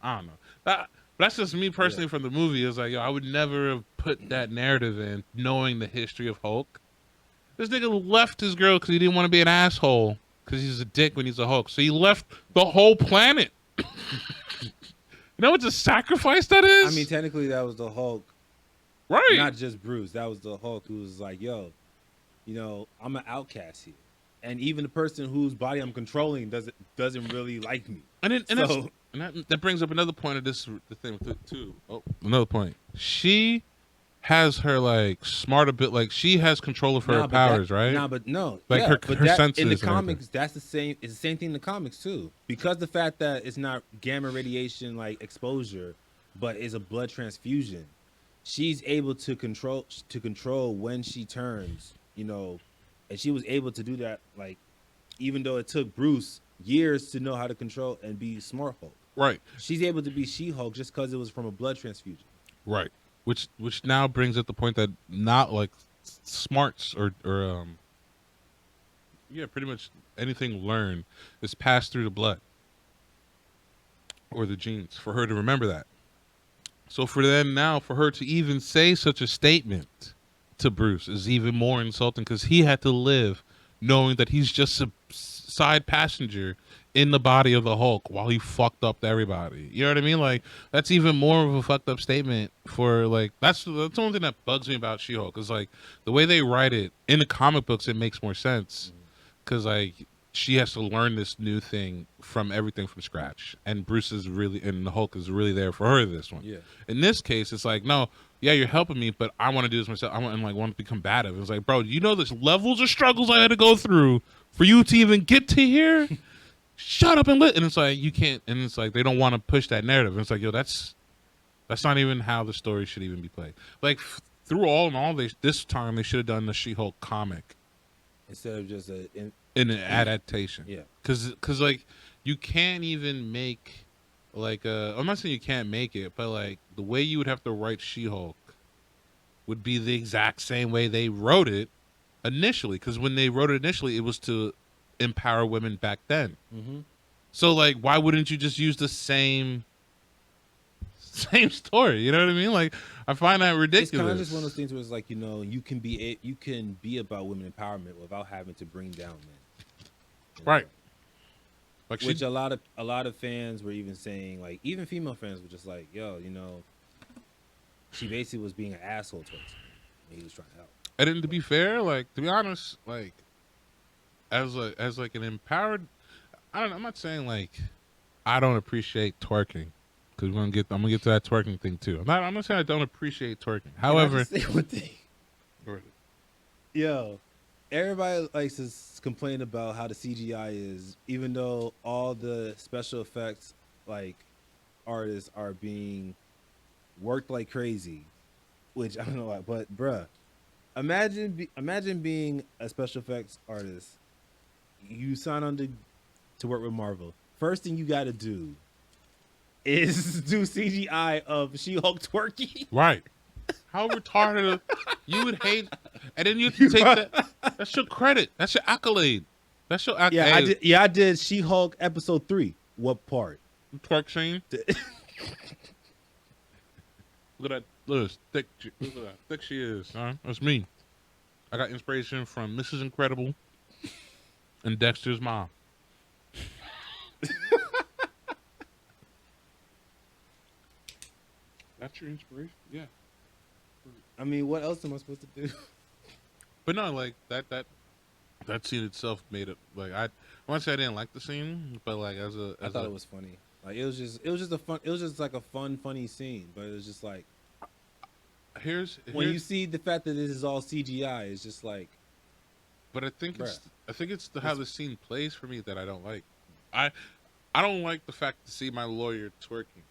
Speaker 2: I don't know. That's just me personally from the movie. It's like, yo, I would never have put that narrative in, knowing the history of Hulk. This nigga left his girl because he didn't want to be an asshole. Because he's a dick when he's a Hulk. So he left the whole planet. You know what a sacrifice that is?
Speaker 1: I mean, technically, that was the Hulk.
Speaker 2: Right.
Speaker 1: Not just Bruce. That was the Hulk who was like, yo, you know, I'm an outcast here. And even the person whose body I'm controlling doesn't really like me.
Speaker 2: And that brings up another point of the thing with it too. Oh, another point. She has her like smart a bit, like she has control of her powers, right?
Speaker 1: Like her
Speaker 2: senses
Speaker 1: in the comics, that's the same. It's the same thing in the comics too, because the fact that it's not gamma radiation like exposure, but is a blood transfusion. She's able to control when she turns, you know, and she was able to do that. Like, even though it took Bruce years to know how to control and be Smart Hulk,
Speaker 2: right?
Speaker 1: She's able to be She-Hulk just because it was from a blood transfusion,
Speaker 2: right? Which now brings up the point that not like smarts or pretty much anything learned is passed through the blood or the genes for her to remember that. So for her to even say such a statement to Bruce is even more insulting because he had to live knowing that he's just a side passenger in the body of the Hulk while he fucked up everybody. You know what I mean? Like, that's even more of a fucked up statement for, like, that's the only thing that bugs me about She-Hulk is, like, the way they write it in the comic books, it makes more sense because, like, she has to learn this new thing from everything from scratch, and the Hulk is really there for her this one.
Speaker 1: Yeah.
Speaker 2: In this case, it's like, no, yeah, you're helping me, but I want to do this myself. I want to be combative. It's like, bro, you know there's levels of struggles I had to go through for you to even get to here. Shut up and it's like you can't, and it's like they don't want to push that narrative. And it's like, yo, that's not even how the story should even be played. Like through all in all, this time they should have done the She-Hulk comic
Speaker 1: instead of just
Speaker 2: in an adaptation.
Speaker 1: Yeah,
Speaker 2: because like you can't even make like I'm not saying you can't make it, but like the way you would have to write She-Hulk would be the exact same way they wrote it initially. Because when they wrote it initially, it was to empower women back then.
Speaker 1: Mm-hmm.
Speaker 2: So like, why wouldn't you just use the same story? You know what I mean? Like, I find that ridiculous.
Speaker 1: It's kind of just one of those things where it's like, you know, you can be about women empowerment without having to bring down men. You know?
Speaker 2: Right. Like
Speaker 1: which a lot of fans were even saying, like, even female fans were just like, yo, you know, she basically was being an asshole towards him when he was trying to help.
Speaker 2: And then to be fair, like, to be honest, like, as like an empowered, I'm not saying like I don't appreciate twerking because I'm gonna get to that twerking thing too. I'm not saying I don't appreciate twerking. However,
Speaker 1: say one thing. Yo, everybody likes to complain about how the CGI is, even though all the special effects like artists are being worked like crazy, which I don't know why, but bruh, imagine being a special effects artist. You sign on to work with Marvel. First thing you got to do is do CGI of She-Hulk twerking.
Speaker 2: Right. How retarded you would hate, and then you have to take that. That's your credit. That's your accolade. That's your accolade.
Speaker 1: Yeah, I did. Yeah, I did She-Hulk episode 3. What part?
Speaker 2: Twerk scene. Look at that. Look at how thick she is. Huh? That's me. I got inspiration from Mrs. Incredible and Dexter's mom. That's your inspiration? Yeah.
Speaker 1: I mean, what else am I supposed to do?
Speaker 2: But no, like that scene itself made it like I want to say I didn't like the scene, but like
Speaker 1: I thought it was funny. Like it was just like a funny scene, but it was just like
Speaker 2: here's
Speaker 1: when you see the fact that this is all CGI, it's just like.
Speaker 2: But I think it's how the scene plays for me that I don't like. I don't like the fact to see my lawyer twerking.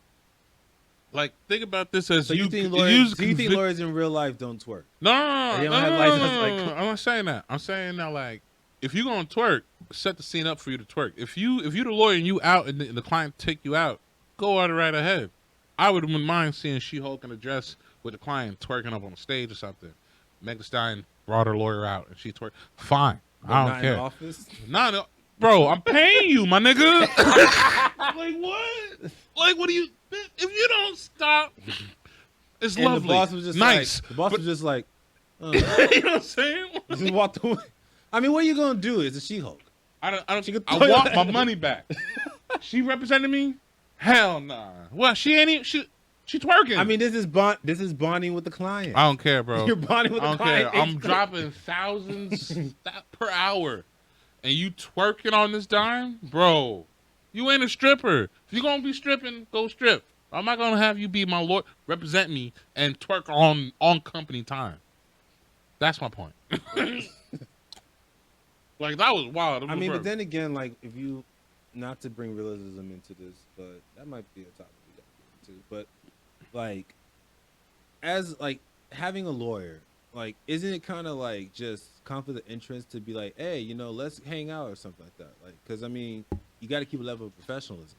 Speaker 2: Like, think about this as
Speaker 1: so you think lawyers in real life don't twerk?
Speaker 2: No,
Speaker 1: I'm
Speaker 2: not saying that. I'm saying that, like, if you're going to twerk, set the scene up for you to twerk. If you're the lawyer and you out and the client take you out, go out right ahead. I wouldn't mind seeing She-Hulk in a dress with the client twerking up on the stage or something. Meg Thee Stallion brought her lawyer out and she twerked. Fine. I don't care.
Speaker 1: In office?
Speaker 2: Bro, I'm paying you, my nigga. Like, what? Like, what do you... If you don't stop, it's
Speaker 1: and
Speaker 2: lovely.
Speaker 1: The boss was just
Speaker 2: nice.
Speaker 1: Like, the boss was just like,
Speaker 2: you know what I'm saying?
Speaker 1: Just walked away. I mean, what are you gonna do? It's a She-Hulk.
Speaker 2: I want my money back. She represented me? Hell nah. Well, she ain't even. She twerking.
Speaker 1: I mean, this is bonding with the client.
Speaker 2: I don't care, bro.
Speaker 1: You're bonding with the client.
Speaker 2: I'm dropping thousands per hour, and you twerking on this dime, bro. You ain't a stripper. If you gonna be stripping, go strip. I'm not gonna have you be my lord, represent me, and twerk on company time. That's my point. Like, that was wild.
Speaker 1: I mean, but then again, like, if you, not to bring realism into this, but that might be a topic we got to get into. But like, as like having a lawyer, like, isn't it kind of like just conflict of interest to be like, hey, let's hang out or something like that? Like, because I mean, you got to keep a level of professionalism.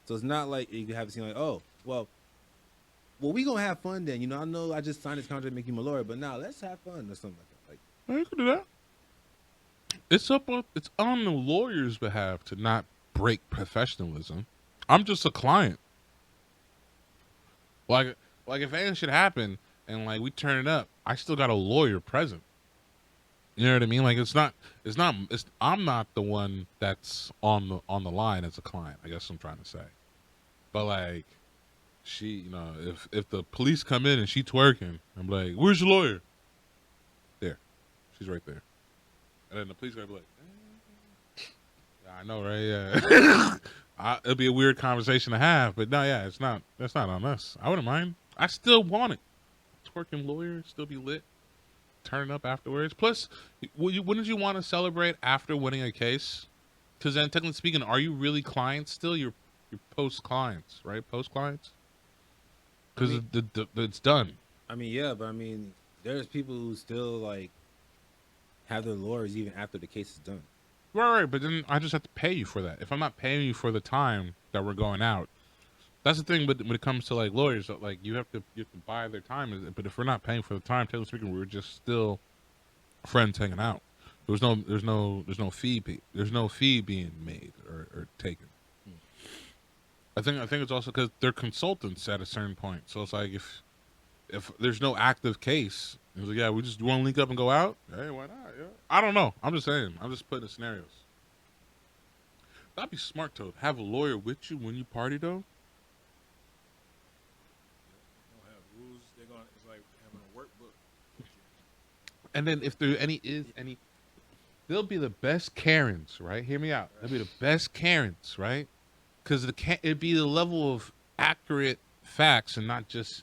Speaker 1: So it's not like you have to seem like, oh, well, we gonna have fun then. I know I just signed this contract to make you my lawyer, but now let's have fun or something like that. Like,
Speaker 2: you can do that. It's on the lawyer's behalf to not break professionalism. I'm just a client. Like if anything should happen and like we turn it up, I still got a lawyer present. You know what I mean? Like I'm not the one that's on the line as a client. I guess I'm trying to say. But like she, if the police come in and she twerking, I'm like, "Where's your lawyer?" There. She's right there. And then the police gonna be like, yeah, I know, right? Yeah. It'll be a weird conversation to have, but no, yeah, that's not on us. I wouldn't mind. I still want it. Twerking lawyer, still be lit. Turn up afterwards. Plus, wouldn't you want to celebrate after winning a case? Because then, technically speaking, are you really clients still? You're post clients, right? Post clients. Because it's done.
Speaker 1: I mean, yeah, but I mean, there's people who still like have their lawyers even after the case is done.
Speaker 2: Right, but then I just have to pay you for that. If I'm not paying you for the time that we're going out, that's the thing. But when it comes to like lawyers, like you have to buy their time. But if we're not paying for the time, technically speaking, we're just still friends hanging out. There's no fee being made or taken. I think it's also because they're consultants at a certain point. So it's like if there's no active case, it's like, yeah, we just want to link up and go out. Hey, why not? Yeah. I don't know. I'm just saying. I'm just putting in scenarios. That'd be smart, Toad. Have a lawyer with you when you party, though.
Speaker 3: Don't have rules. It's like having a workbook.
Speaker 2: And then if there is any, they'll be the best Karens, right? Hear me out. They'll be the best Karens, right? Because it'd be the level of accurate facts and not just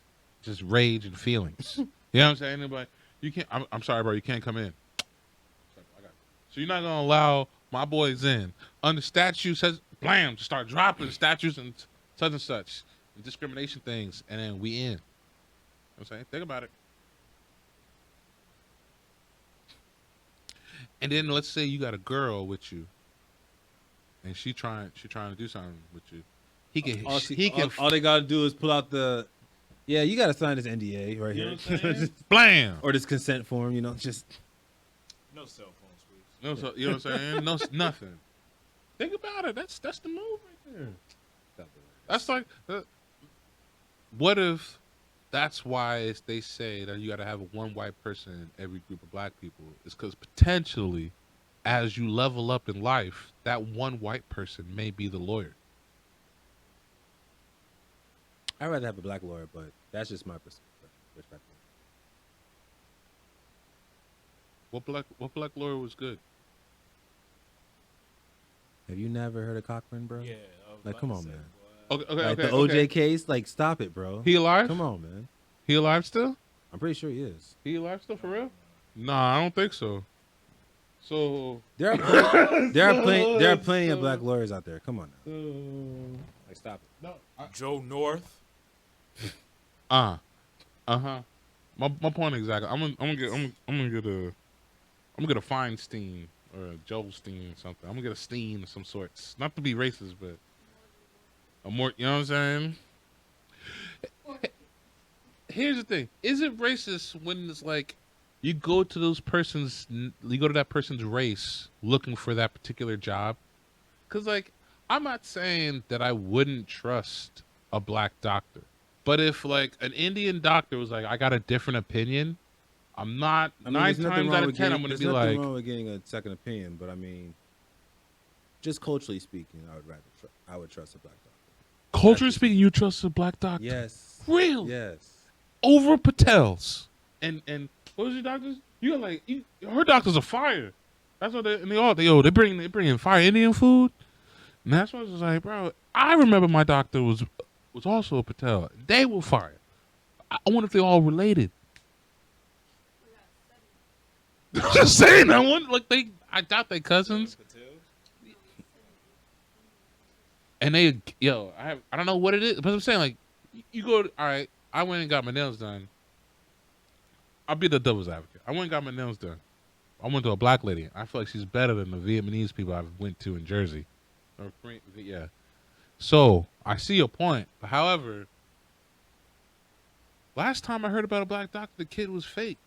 Speaker 2: rage and feelings. You know what I'm saying? Anybody, you can't. I'm sorry, bro. You can't come in. So you're not gonna allow my boys in. Under statute says, blam, just start dropping statutes and such and discrimination things, and then we in. You know what I'm saying? Think about it. And then let's say you got a girl with you, and she trying to do something with you.
Speaker 1: All they gotta do is pull out the. Yeah, you gotta sign this NDA right
Speaker 2: You know
Speaker 1: here.
Speaker 2: what I'm saying? Blam.
Speaker 1: Or this consent form, just.
Speaker 3: No cell phones, please.
Speaker 2: No, so, you know what I'm saying? No, nothing. Think about it. That's the move right there. That's like, what if that's why they say that you got to have one white person in every group of black people? It's because potentially, as you level up in life, that one white person may be the lawyer.
Speaker 1: I'd rather have a black lawyer, but that's just my perspective.
Speaker 2: What black lawyer was good?
Speaker 1: Have you never heard of Cochran, bro?
Speaker 3: Yeah.
Speaker 1: Like, come on, man.
Speaker 2: Okay,
Speaker 1: Like the OJ case, like, stop it, bro.
Speaker 2: He alive?
Speaker 1: Come on, man.
Speaker 2: He alive still?
Speaker 1: I'm pretty sure he is.
Speaker 2: He alive still for real? Nah, I don't think so. So
Speaker 1: there are plenty of black lawyers out there. Come on now. Like, stop it.
Speaker 2: No,
Speaker 3: Joe North.
Speaker 2: My point exactly. I'm gonna get a Feinstein or a Joelstein or something. I'm gonna get a Steen of some sorts. Not to be racist, but a more. You know what I'm saying? Here's the thing: is it racist when it's like you go to that person's race looking for that particular job? Because like I'm not saying that I wouldn't trust a black doctor. But if like an Indian doctor was like, I got a different opinion, I'm not. I mean, 9 times out of 10, I'm gonna be like,
Speaker 1: there's nothing wrong with getting a second opinion. But I mean, just culturally speaking, I would trust a black doctor.
Speaker 2: Culturally speaking, you trust a black doctor?
Speaker 1: Yes.
Speaker 2: Real?
Speaker 1: Yes.
Speaker 2: Over Patel's. And what was your doctors? You got like her doctors are fire. That's what they bring in fire Indian food. And that's what I was like, bro. I remember my doctor was also a Patel. They were fire. I wonder if they're all related. Just saying, I doubt they cousins. And I don't know what it is, but I'm saying like, you go. All right, I went and got my nails done. I'll be the devil's advocate. I went and got my nails done. I went to a black lady. I feel like she's better than the Vietnamese people I went to in Jersey. Yeah. So I see your point. However, last time I heard about a black doctor, the kid was fake,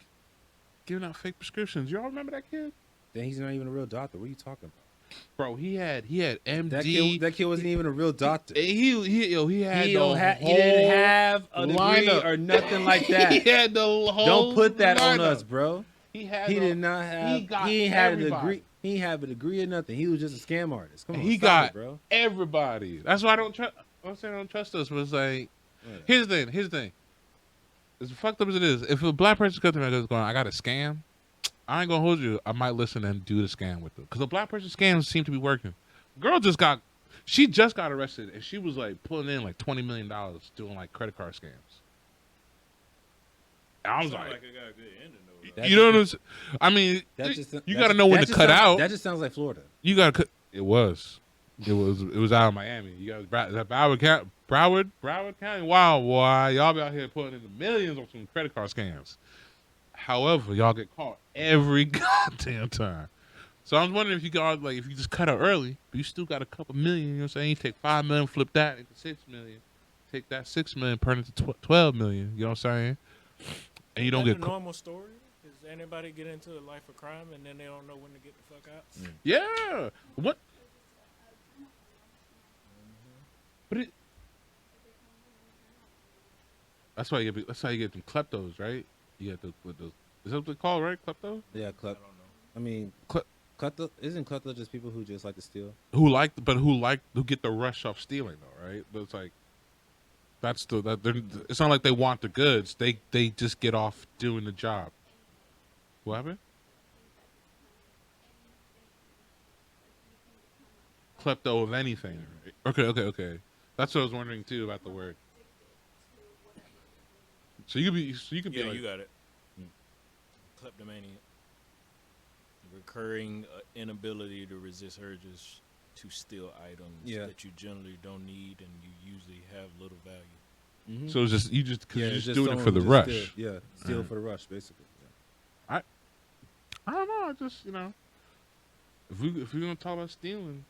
Speaker 2: giving out fake prescriptions. Y'all remember that kid?
Speaker 1: Then he's not even a real doctor. What are you talking about?
Speaker 2: Bro, he had MD.
Speaker 1: That kid wasn't even a real doctor.
Speaker 2: He didn't
Speaker 1: have a degree or nothing like that.
Speaker 2: He had the whole.
Speaker 1: Don't put that on
Speaker 2: lineup.
Speaker 1: us, bro. He did not have. He ain't had a degree. He ain't have a degree or nothing. He was just a scam artist. Come on,
Speaker 2: he
Speaker 1: got
Speaker 2: it, bro. Everybody. That's why I don't trust. I'm saying I don't trust us, but it's like, here's the thing. As fucked up as it is, if a black person comes to me and goes, I got a scam, I ain't gonna hold you. I might listen and do the scam with them. Because the black person scams seem to be working. Girl just got arrested and she was like pulling in like $20 million doing like credit card scams. I was like,
Speaker 3: it got a good ending though.
Speaker 2: You know what I'm saying? I mean, you got to know when to cut out.
Speaker 1: That just sounds like Florida.
Speaker 2: You got to cut. It was out of Miami. You got that Broward County. Wow, boy, y'all be out here putting in the millions on some credit card scams. However, y'all get caught every goddamn time. So I was wondering if you just cut out early, but you still got a couple million. You know what I'm saying? You take $5 million, flip that into $6 million. Take that $6 million, turn it to $12 million. You know what I'm saying? And you don't get
Speaker 3: a normal story. Does anybody get into a life of crime and then they don't know when to get the fuck out?
Speaker 2: Yeah. What? But that's why you get them kleptos, right? You get those. Is that what they call, right? Klepto?
Speaker 1: Yeah, klepto. I don't know. I mean, klepto isn't klepto just people who just like to steal?
Speaker 2: Who get the rush off stealing though, right? But it's like it's not like they want the goods. They just get off doing the job. What happened? Klepto of anything. Okay. That's what I was wondering too about the word. So you could be.
Speaker 3: Yeah,
Speaker 2: like,
Speaker 3: you got it. Kleptomania. Recurring inability to resist urges to steal items that you generally don't need and you usually have little value.
Speaker 1: Mm-hmm.
Speaker 2: So it's just you're just doing it for the rush.
Speaker 1: Steal for the rush, basically.
Speaker 2: I don't know. I just if we're gonna talk about stealing,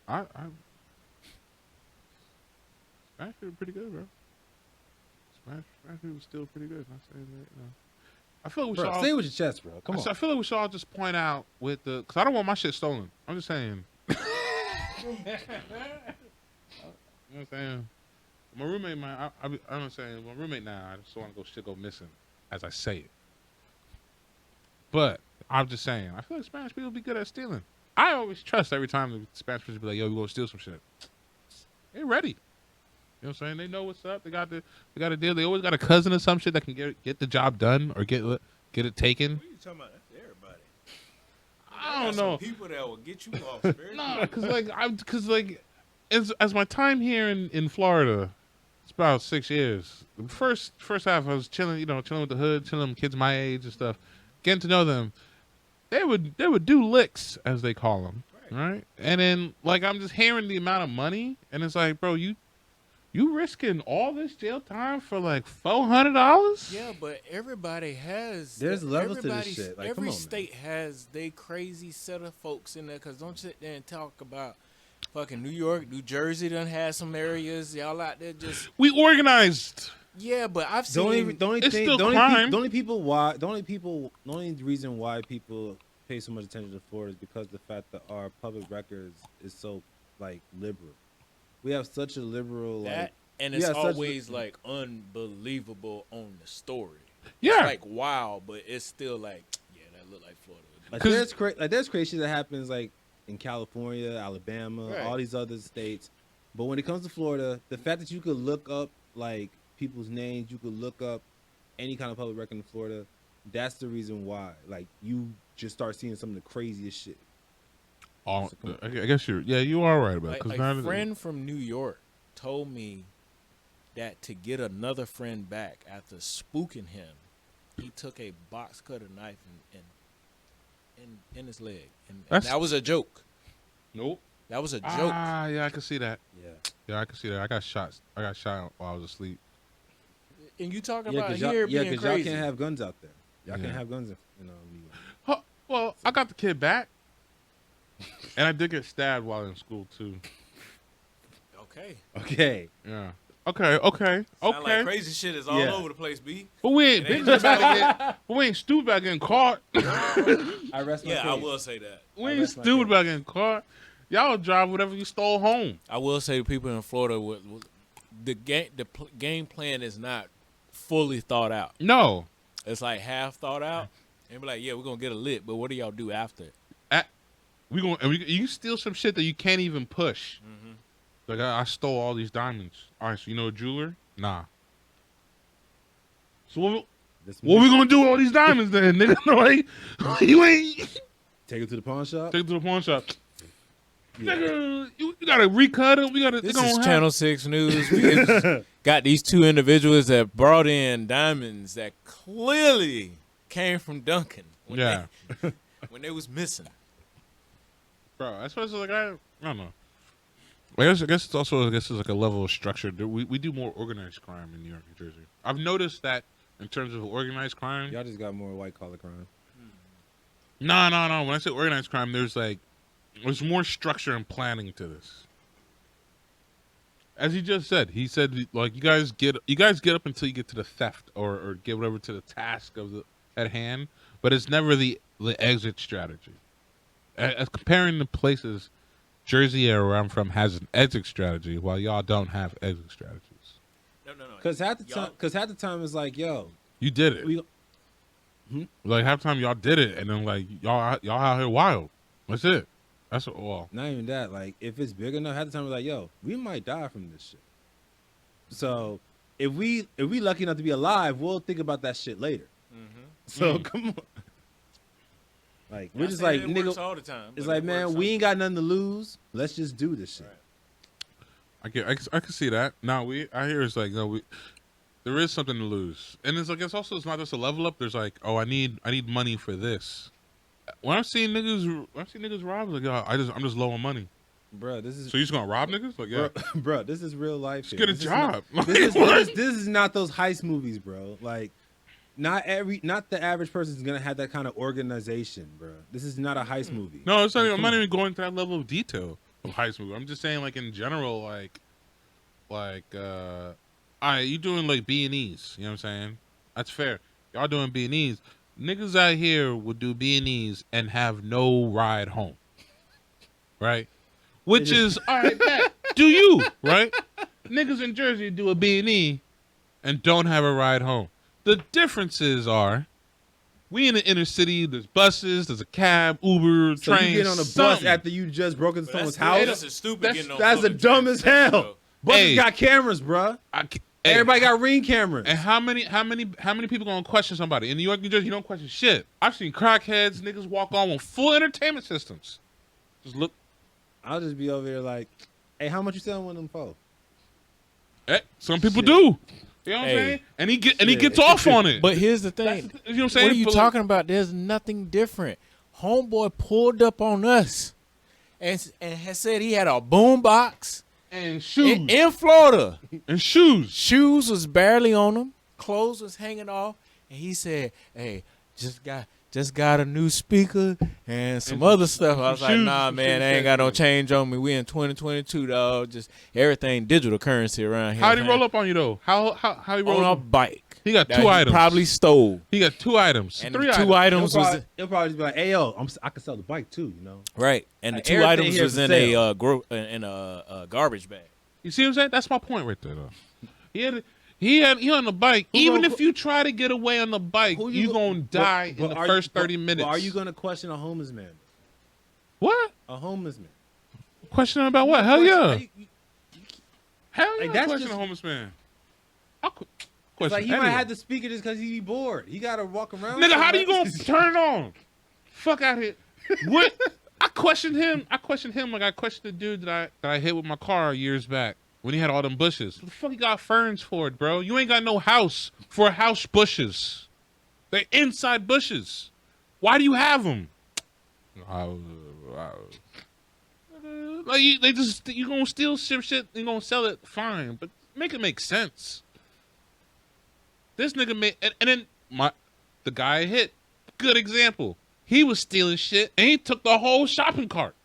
Speaker 2: Smash was pretty good, bro. Smash was still pretty good. Not saying that, you know. I feel like we should all
Speaker 1: say it with your chest, bro. Come on.
Speaker 2: I feel like we should all just point out with the, because I don't want my shit stolen. I'm just saying. You know what I'm saying? My roommate, man, I'm saying, my roommate now, I just want to go missing as I say it. But I'm just saying, I feel like Spanish people be good at stealing. I always trust every time the Spanish people be like, yo, we gonna steal some shit. They're ready. You know what I'm saying? They know what's up. They got a deal. They always got a cousin or some shit that can get the job done or get it taken.
Speaker 3: What are you talking about? That's everybody.
Speaker 2: I don't know.
Speaker 3: Some people that will get you off.
Speaker 2: No, because as my time here in Florida, it's about 6 years. The first half I was chilling with the hood, chilling with kids my age and stuff, getting to know them. They would do licks, as they call them, right? And then like I'm just hearing the amount of money, and it's like, bro, you risking all this jail time for like $400?
Speaker 3: Yeah, but everybody has.
Speaker 1: There's levels to this shit. Like,
Speaker 3: every
Speaker 1: come on,
Speaker 3: state has they crazy set of folks in there. Cause don't sit there and talk about fucking New York, New Jersey. Done had some areas. Y'all out there just.
Speaker 2: We organized.
Speaker 3: Yeah, but I've seen.
Speaker 1: The only reason why people pay so much attention to Florida is because the fact that our public records is so like liberal. We have such a liberal like,
Speaker 3: and it's always like unbelievable on the story.
Speaker 2: Yeah,
Speaker 3: it's like wow, but it's still like that look like Florida.
Speaker 1: Like there's crazy shit that happens like in California, Alabama,
Speaker 3: right.
Speaker 1: all these other states. But when it comes to Florida, the fact that you could look up like people's names, you could look up any kind of public record in Florida, that's the reason why. Like you just start seeing some of the craziest shit.
Speaker 2: I guess you are right about it.
Speaker 3: A friend from New York told me that to get another friend back after spooking him, he took a box cutter knife and in his leg, and that was a joke.
Speaker 2: Nope,
Speaker 3: that was a joke.
Speaker 2: Ah, yeah, I can see that.
Speaker 1: Yeah,
Speaker 2: I can see that. I got shot while I was asleep.
Speaker 3: And you talking about here being crazy?
Speaker 1: Y'all can't have guns out there. Y'all can't have guns in New York.
Speaker 2: Well, I got the kid back. And I did get stabbed while in school too.
Speaker 3: Okay.
Speaker 2: Yeah. Okay.
Speaker 3: Sound like crazy shit is all over the place, B.
Speaker 2: But we ain't stupid about getting caught.
Speaker 1: I rest my case.
Speaker 3: I will say that.
Speaker 2: We ain't stupid about getting caught. Y'all drive whatever you stole home.
Speaker 3: I will say to people in Florida, the game plan is not fully thought out.
Speaker 2: No.
Speaker 3: It's like half thought out. And be like, yeah, we're gonna get a lit, but what do y'all do after?
Speaker 2: You steal some shit that you can't even push. Mm-hmm. Like I stole all these diamonds. All right, so you know a jeweler? Nah. So what we gonna do with all these diamonds then, nigga? Like you ain't
Speaker 1: take it to the pawn shop.
Speaker 2: Yeah. Nigga, you gotta recut them.
Speaker 3: This is Channel 6 News. We got these two individuals that brought in diamonds that clearly came from Duncan. When they was missing.
Speaker 2: Bro, that's what's like. I don't know. I guess it's also it's like a level of structure. We do more organized crime in New York, New Jersey. I've noticed that in terms of organized crime.
Speaker 1: Y'all just got more white collar crime.
Speaker 2: No. When I say organized crime, there's more structure and planning to this. As he just said, like you guys get up until you get to the theft or get whatever to the task at hand, but it's never the exit strategy. As comparing the places, Jersey or where I'm from has an exit strategy, while y'all don't have exit strategies.
Speaker 3: No.
Speaker 1: Because half the time it's like, yo,
Speaker 2: you did it. Like half the time y'all did it, and then like y'all out here wild. That's it. That's all.
Speaker 1: Not even that. Like if it's big enough, half the time we're like, yo, we might die from this shit. So if we lucky enough to be alive, we'll think about that shit later. Mm-hmm. So come on. Like we're just like nigga
Speaker 3: all the time.
Speaker 1: It's like, man, we ain't got nothing to lose. Let's just do this shit.
Speaker 2: Right. I can see that. Now I hear it's like there is something to lose, and it's like it's not just a level up. There's like, oh, I need money for this. When I've seen niggas rob, like, oh, I'm just low on money.
Speaker 1: Bro, this is
Speaker 2: so you just gonna rob niggas? Like, yeah,
Speaker 1: bro, this is real life.
Speaker 2: Just get a job.
Speaker 1: This is not those heist movies, bro. Like not the average person is gonna have that kind of organization, bro. This is not a heist movie.
Speaker 2: No, it's not.
Speaker 1: Like,
Speaker 2: I'm
Speaker 1: come
Speaker 2: not
Speaker 1: on.
Speaker 2: even going to that level of detail of heist movie. I'm just saying, like in general, all right, you doing like B&Es. You know what I'm saying? That's fair. Y'all doing B&Es. Niggas out here would do B&Es and have no ride home, right? Which is all right. Bet. Do you right? Niggas in Jersey do a B&E and don't have a ride home. The differences are, we in the inner city. There's buses. There's a cab, Uber,
Speaker 1: So
Speaker 2: train.
Speaker 1: you get on a bus
Speaker 2: something.
Speaker 1: after you just broke into
Speaker 3: But
Speaker 1: someone's
Speaker 3: that's
Speaker 1: house?
Speaker 3: a stupid.
Speaker 2: That's-
Speaker 1: That's a dumb as hell. Buses
Speaker 2: Hey.
Speaker 1: got cameras, bruh. Everybody got Ring cameras.
Speaker 2: And how many people gonna question somebody in New York, New Jersey? You don't question shit. I've seen crackheads, niggas walk on with full entertainment systems. Just look.
Speaker 1: I'll just be over there like, hey, how much you selling one of them for?
Speaker 2: Some people
Speaker 1: Shit.
Speaker 2: do. You know what I'm
Speaker 3: Hey.
Speaker 2: saying? And he
Speaker 1: Shit.
Speaker 2: gets off on it.
Speaker 3: But here's the
Speaker 2: That's,
Speaker 3: thing.
Speaker 2: you know what I'm saying?
Speaker 3: What are you
Speaker 2: But,
Speaker 3: talking about? There's nothing different. Homeboy pulled up on us and has said he had a boom box
Speaker 2: And shoes.
Speaker 3: in Florida.
Speaker 2: And shoes.
Speaker 3: Shoes was barely on him. Clothes was hanging off. And he said, hey, just got a new speaker and some other stuff. I was like,
Speaker 2: shoes,
Speaker 3: nah,
Speaker 2: some
Speaker 3: man,
Speaker 2: shoes,
Speaker 3: I ain't got no
Speaker 2: yeah.
Speaker 3: change on me. We in 2022, dog. Just everything digital currency around here.
Speaker 2: How'd he
Speaker 3: man.
Speaker 2: roll up on you though? How he roll
Speaker 3: On a
Speaker 2: up?
Speaker 3: bike.
Speaker 2: He got
Speaker 3: that
Speaker 2: two
Speaker 3: he
Speaker 2: items.
Speaker 3: Probably stole.
Speaker 2: He got 2 items.
Speaker 3: And
Speaker 2: 3
Speaker 3: the
Speaker 2: items.
Speaker 3: two items was
Speaker 1: He'll probably just be like, hey, yo, I can sell the bike too, you know?
Speaker 3: right, and the
Speaker 1: Like,
Speaker 3: two
Speaker 1: everything
Speaker 3: items
Speaker 1: here
Speaker 3: was
Speaker 1: for
Speaker 3: in
Speaker 1: sale.
Speaker 3: in a garbage bag.
Speaker 2: You see what I'm saying? That's my point right there, though. He on the bike.
Speaker 1: Who
Speaker 2: Even
Speaker 1: gonna-
Speaker 2: if you try to get away on the bike,
Speaker 1: Who
Speaker 2: you
Speaker 1: go-
Speaker 2: gonna die
Speaker 1: but
Speaker 2: in the
Speaker 1: are
Speaker 2: first
Speaker 1: you-
Speaker 2: 30 minutes.
Speaker 1: But are you gonna question a homeless man?
Speaker 2: What?
Speaker 1: A homeless man?
Speaker 2: Question him about what? Hell
Speaker 1: Question-
Speaker 2: yeah.
Speaker 1: you-
Speaker 2: Hell yeah.
Speaker 1: Like, that's
Speaker 2: Question
Speaker 1: just-
Speaker 2: a homeless man. I'll
Speaker 1: It's
Speaker 2: question
Speaker 1: like he
Speaker 2: anyone.
Speaker 1: might have the speaker just because he be bored. He gotta walk around.
Speaker 2: Nigga, how do you
Speaker 1: somewhere.
Speaker 2: gonna turn it on? Fuck out here. What? I questioned him like I questioned the dude that I hit with my car years back when he had all them bushes. What the fuck you got ferns for it, bro? You ain't got no house for house bushes. They're inside bushes. Why do you have them? Like you gonna steal some shit, you gonna sell it, fine, but make it make sense. This nigga made, and then the guy I hit, good example. He was stealing shit and he took the whole shopping cart.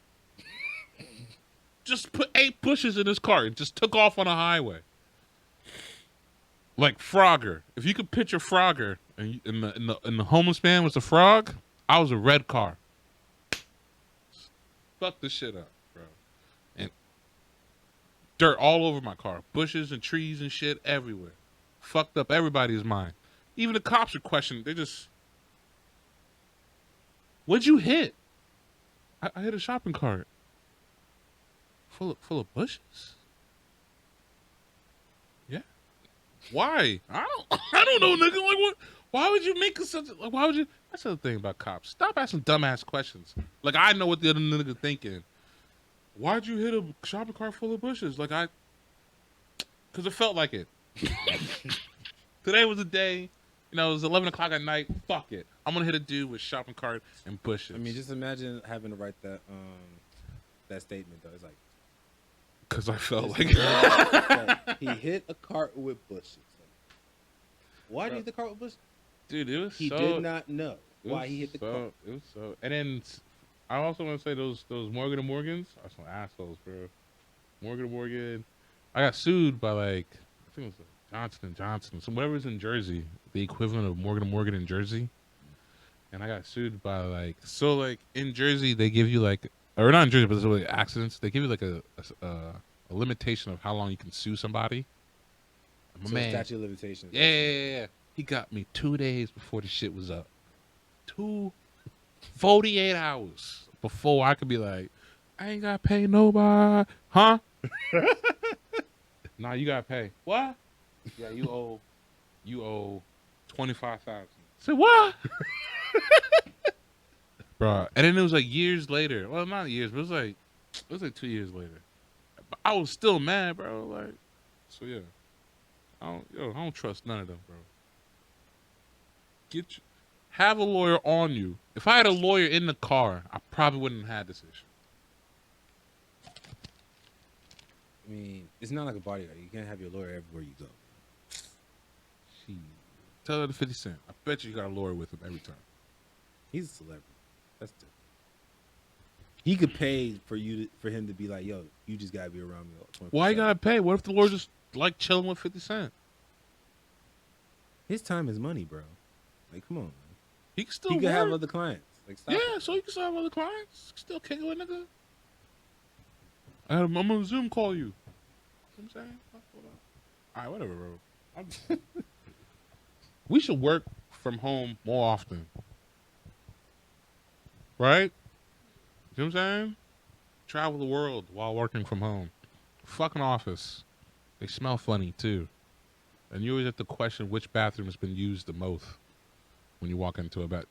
Speaker 2: Just put 8 bushes in his cart and just took off on a highway. Like Frogger. If you could picture Frogger and the homeless man was a frog, I was a red car. Fuck this shit up, bro. And dirt all over my car. Bushes and trees and shit everywhere. Fucked up everybody's mind. Even the cops are questioning. They just, what'd you hit? I hit a shopping cart. Full of bushes. Yeah. Why? I don't know, nigga. Like what? Why would you make such? Like why would you? That's the other thing about cops. Stop asking dumbass questions. Like I know what the other nigga thinking. Why'd you hit a shopping cart full of bushes? Like because it felt like it. Today was a day. You know, it was 11 o'clock at night. Fuck it. I'm gonna hit a dude with shopping cart and bushes.
Speaker 1: I mean, just imagine having to write that statement though. It's like
Speaker 2: because I felt like
Speaker 1: that he hit a cart with bushes. Why did he hit the cart with bushes?
Speaker 2: dude, it was
Speaker 1: He
Speaker 2: so,
Speaker 1: did not know
Speaker 2: it
Speaker 1: why
Speaker 2: was
Speaker 1: he hit the
Speaker 2: so,
Speaker 1: cart.
Speaker 2: It was so. And then I also want to say those Morgan and Morgans are some assholes, bro. Morgan and Morgan. I got sued by like I think it was Johnson and Johnson, so whatever's in Jersey, the equivalent of Morgan and Morgan in Jersey. And I got sued by like in Jersey they give you like, or not in Jersey but it's really accidents, they give you like a limitation of how long you can sue somebody. My
Speaker 1: So
Speaker 2: man,
Speaker 1: statute of limitations.
Speaker 2: yeah. He got me 2 days before the shit was up. 48 hours before I could be like, I ain't got to pay nobody. Huh? Nah, you got to pay. What? Yeah, you owe 25,000. Say what? Bro, and then it was like years later. Well, not years, but it was like 2 years later. But I was still mad, bro. Like, so yeah. I don't trust none of them, bro. Have a lawyer on you. If I had a lawyer in the car, I probably wouldn't have had this issue.
Speaker 1: I mean, it's not like a bodyguard. You can't have your lawyer everywhere you go.
Speaker 2: Shit. Tell her to 50 Cent. I bet you got a lawyer with him every time.
Speaker 1: He's a celebrity. That's different. He could pay for him to be like, yo, you just gotta be around me. 24/7.
Speaker 2: Why you gotta pay? What if the lawyer just like chilling with 50 Cent?
Speaker 1: His time is money, bro. Like, come on, man.
Speaker 2: He can still
Speaker 1: He could
Speaker 2: work.
Speaker 1: have other clients. Like, stop
Speaker 2: Yeah,
Speaker 1: it.
Speaker 2: so you can still have other clients. Still kick it with nigga. I'm gonna Zoom call you. You know what I'm saying? All right, whatever, bro. We should work from home more often. Right? You know what I'm saying? Travel the world while working from home. Fucking office. They smell funny, too. And you always have to question which bathroom has been used the most when you walk into a bath.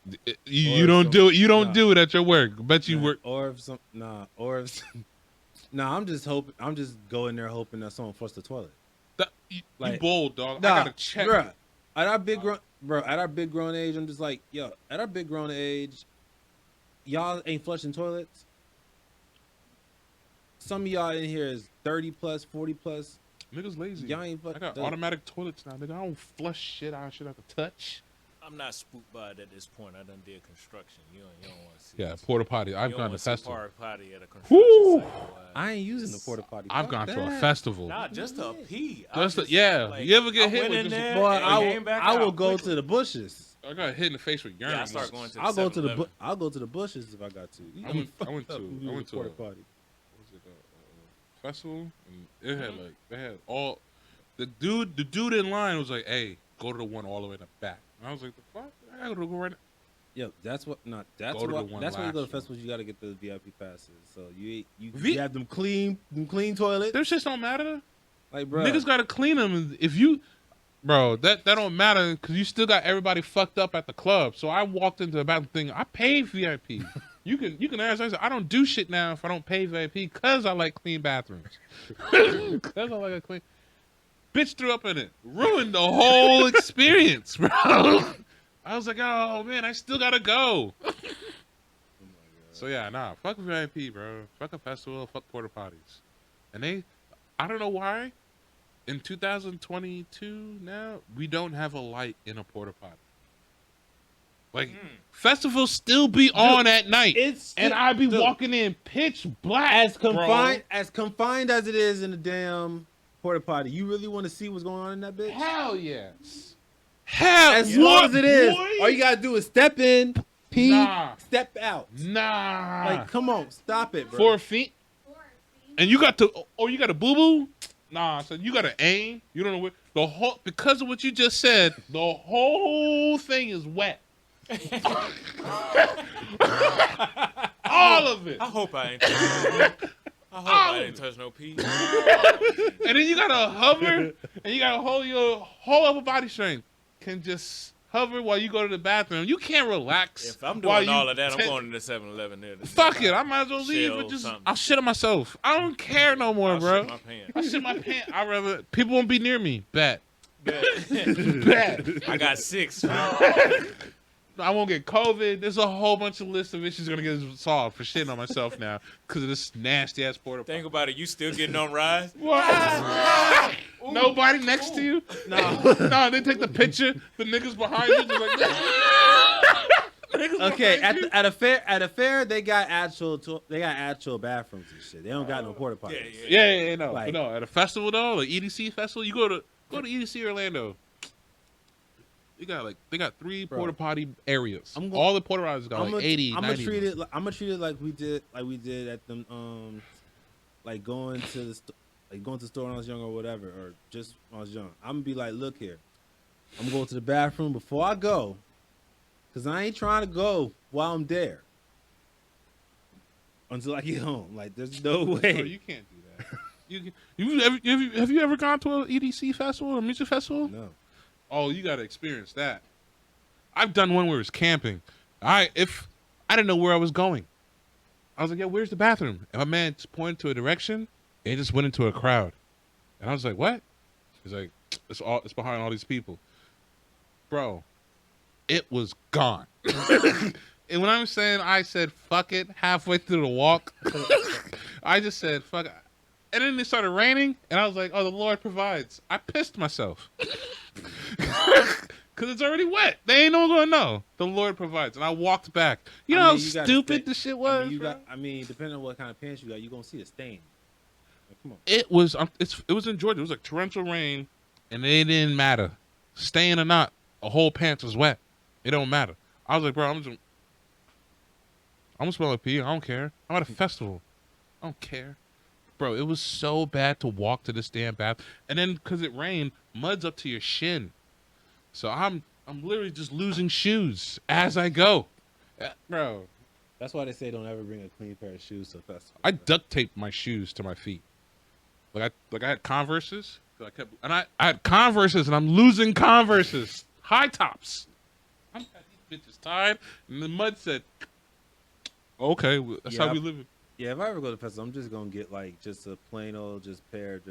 Speaker 2: You don't do it. You don't do it at your work. Bet you work.
Speaker 1: Or if some, nah, or if, nah, I'm just going there hoping that someone flush the toilet.
Speaker 2: You
Speaker 1: Like,
Speaker 2: bold, dog.
Speaker 1: Nah,
Speaker 2: I gotta check.
Speaker 1: Bruh, at our big grown age, I'm just like, yo, at our big grown age, y'all ain't flushing toilets. Some of y'all in here is 30 plus, 40 plus.
Speaker 2: Niggas lazy.
Speaker 1: Y'all ain't
Speaker 2: I got automatic toilets now, nigga. I don't flush shit. I should have to touch.
Speaker 3: I'm not spooked by it at this point. I done did construction. You don't want to see.
Speaker 2: Yeah, porta potty. I've
Speaker 3: you
Speaker 2: gone
Speaker 3: don't
Speaker 2: to
Speaker 3: wanna
Speaker 2: festival.
Speaker 3: see potty at a construction
Speaker 2: Woo!
Speaker 3: site.
Speaker 1: I ain't using the porta potty.
Speaker 2: I've
Speaker 1: Fuck
Speaker 2: gone to a
Speaker 1: that.
Speaker 2: festival.
Speaker 3: Nah, just a pee.
Speaker 2: Yeah. You ever get hit
Speaker 3: went
Speaker 2: with
Speaker 3: in
Speaker 2: just-
Speaker 3: there
Speaker 1: Boy,
Speaker 3: and came back
Speaker 1: I will
Speaker 3: out
Speaker 1: go
Speaker 3: quickly.
Speaker 1: to the bushes.
Speaker 2: I got hit in the face with urine.
Speaker 3: Yeah, I start
Speaker 2: once.
Speaker 3: going to.
Speaker 1: I'll go to the
Speaker 3: 7-Eleven.
Speaker 1: I'll go to the bushes if I got to.
Speaker 2: I went to
Speaker 1: porta
Speaker 2: a-
Speaker 1: potty.
Speaker 2: What was it, a festival, and it had like they had all the dude in line was like, "Hey, go to the one all the way in the back." And I was like, "The fuck? I gotta go right now."
Speaker 1: Yo, that's what. Not that's
Speaker 2: Go to
Speaker 1: what.
Speaker 2: the one
Speaker 1: That's why you go to
Speaker 2: last one.
Speaker 1: festivals. You got to get the VIP passes. So you
Speaker 2: V-
Speaker 1: have them clean toilets.
Speaker 2: Them shits don't matter.
Speaker 1: Like, bro,
Speaker 2: Niggas gotta clean them. If you, bro, that don't matter because you still got everybody fucked up at the club. So I walked into the bathroom thing. I paid VIP. You can ask. I said, I don't do shit now if I don't pay VIP because I like clean bathrooms. Because I like a clean. Bitch threw up in it. Ruined the whole experience, bro. I was like, oh man, I still gotta go. So yeah, nah, fuck VIP, bro. Fuck a festival, fuck porta potties. And I don't know why, in 2022 now, we don't have a light in a porta potty. Like, festivals still be on at night. And I be walking in pitch black,
Speaker 1: as confined as it is in the damn porta potty. You really want to see what's going on in that bitch?
Speaker 2: Hell yes. Hell
Speaker 1: As long as it is,
Speaker 2: boy?
Speaker 1: all you gotta do is step in, pee,
Speaker 2: Nah.
Speaker 1: step out.
Speaker 2: Nah.
Speaker 1: Like, come on, stop it, bro.
Speaker 2: 4 feet. And you got to, you got a boo boo? Nah, so you got to aim. You don't know where the whole, because of what you just said, the whole thing is wet. All of it.
Speaker 3: I hope I ain't. I didn't touch no pee.
Speaker 2: And then you gotta hover, and you gotta hold your whole upper body strength. Can just hover while you go to the bathroom. You can't relax.
Speaker 3: If I'm
Speaker 2: while
Speaker 3: doing
Speaker 2: you
Speaker 3: all of that, I'm going to the 7-Eleven there.
Speaker 2: Fuck it, I might as well leave
Speaker 3: Shell
Speaker 2: and just
Speaker 3: something.
Speaker 2: I'll shit on myself. I don't care no more,
Speaker 3: I'll
Speaker 2: bro.
Speaker 3: shit my pants.
Speaker 2: I shit my pants. I rather people won't be near me. Bet.
Speaker 3: Bet.
Speaker 2: Bet.
Speaker 3: I got 6.
Speaker 2: I won't get COVID. There's a whole bunch of list of issues gonna get solved for shitting on myself now because of this nasty ass porta potty.
Speaker 3: Think about it. You still getting on rides?
Speaker 2: What? Nobody next to you? No, they take the picture. The niggas behind you just like
Speaker 1: Okay,
Speaker 2: behind you.
Speaker 1: at a fair, they got actual bathrooms and shit. They don't got no porta potties.
Speaker 2: Yeah, no.
Speaker 1: Like-
Speaker 2: But no, at a festival though, like EDC festival, you go to EDC Orlando. They got 3
Speaker 1: Bro.
Speaker 2: porta potty areas.
Speaker 1: I'm
Speaker 2: All the porta potties got like 80,
Speaker 1: I'm
Speaker 2: 90.
Speaker 1: gonna treat it like we did at them like going to the store when I was young or whatever, or just when I was young. I'm gonna be like, look here, I'm gonna go to the bathroom before I go, cause I ain't trying to go while I'm there until I get home. Like, there's no way.
Speaker 2: No, you can't do that. Have you ever gone to an EDC festival or music festival?
Speaker 1: No.
Speaker 2: Oh, you gotta experience that. I've done one where it was camping. If I didn't know where I was going, I was like, "Yeah, where's the bathroom?" And my man just pointed to a direction, and he just went into a crowd, and I was like, "What?" He's like, "It's behind all these people, bro." It was gone. And when I'm saying, I said, "Fuck it," halfway through the walk, I just said, "Fuck it." And then it started raining, and I was like, "Oh, the Lord provides." I pissed myself. Because it's already wet. They ain't no one gonna know. The Lord provides. And I walked back. You know how
Speaker 1: you gotta
Speaker 2: stupid
Speaker 1: stay-
Speaker 2: the shit was?
Speaker 1: I mean, depending on what kind of pants you got, you gonna see a stain. Like, come on.
Speaker 2: It was it was in Georgia. It was like torrential rain, and it didn't matter, staying or not. A whole pants was wet. It don't matter. I was like, bro, I'm gonna smell like pee. I don't care. I'm at a festival. I don't care, bro. It was so bad to walk to this damn bath, and then because it rained, mud's up to your shin. So I'm literally just losing shoes as I go, bro.
Speaker 1: That's why they say don't ever bring a clean pair of shoes to a festival.
Speaker 2: I duct taped my shoes to my feet. I had Converses. I had Converses, and I'm losing Converses. High tops. I'm got these bitches tied, and the mud said, "Okay, well, that's how we live."
Speaker 1: Yeah, if I ever go to festival, I'm just gonna get like just a plain old pair.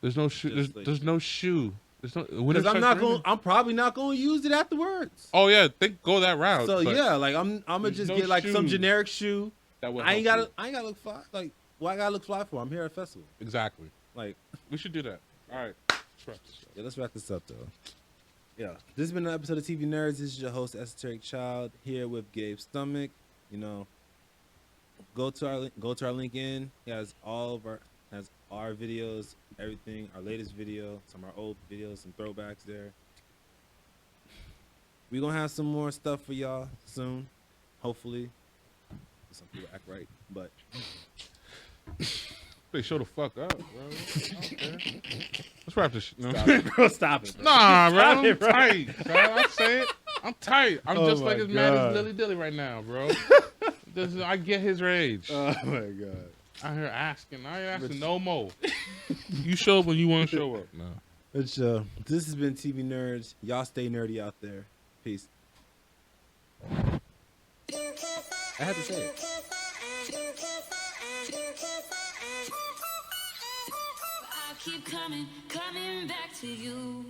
Speaker 2: There's no shoe.
Speaker 1: Just
Speaker 2: There's no shoe. There's no.
Speaker 1: Because I'm probably not gonna use it afterwards.
Speaker 2: Oh yeah, go that route.
Speaker 1: So yeah, like I'm gonna just
Speaker 2: no
Speaker 1: get like some
Speaker 2: shoe
Speaker 1: generic shoe.
Speaker 2: that would
Speaker 1: I ain't
Speaker 2: help
Speaker 1: gotta look fly. Like, what I gotta look fly for? I'm here at a festival.
Speaker 2: you. Exactly.
Speaker 1: Like,
Speaker 2: We should do that. All right. Let's wrap this up.
Speaker 1: yeah, let's wrap this up though. Yeah, this has been an episode of TV Nerds. This is your host Esoteric Child here with Gabe Stomach. You know, go to our LinkedIn. He has has our videos, everything, our latest video, some of our old videos, some throwbacks there. We're gonna have some more stuff for y'all soon, hopefully. Some people act right, but
Speaker 2: They show the fuck up, bro. I don't care. Let's wrap this shit. No.
Speaker 1: stop it, bro. Stop it, bro.
Speaker 2: Nah, bro.
Speaker 1: Stop
Speaker 2: I'm
Speaker 1: it, bro.
Speaker 2: tight, bro. I say it. I'm tight. I'm
Speaker 1: Oh
Speaker 2: just like
Speaker 1: my
Speaker 2: as mad
Speaker 1: God.
Speaker 2: as Lily Dilly right now, bro. I get his rage.
Speaker 1: Oh my god.
Speaker 2: I hear asking. I ain't asking no more. You show up when you want to show up. No.
Speaker 1: But this has been TV Nerds. Y'all stay nerdy out there. Peace. I had to say it.
Speaker 4: I keep coming back to you.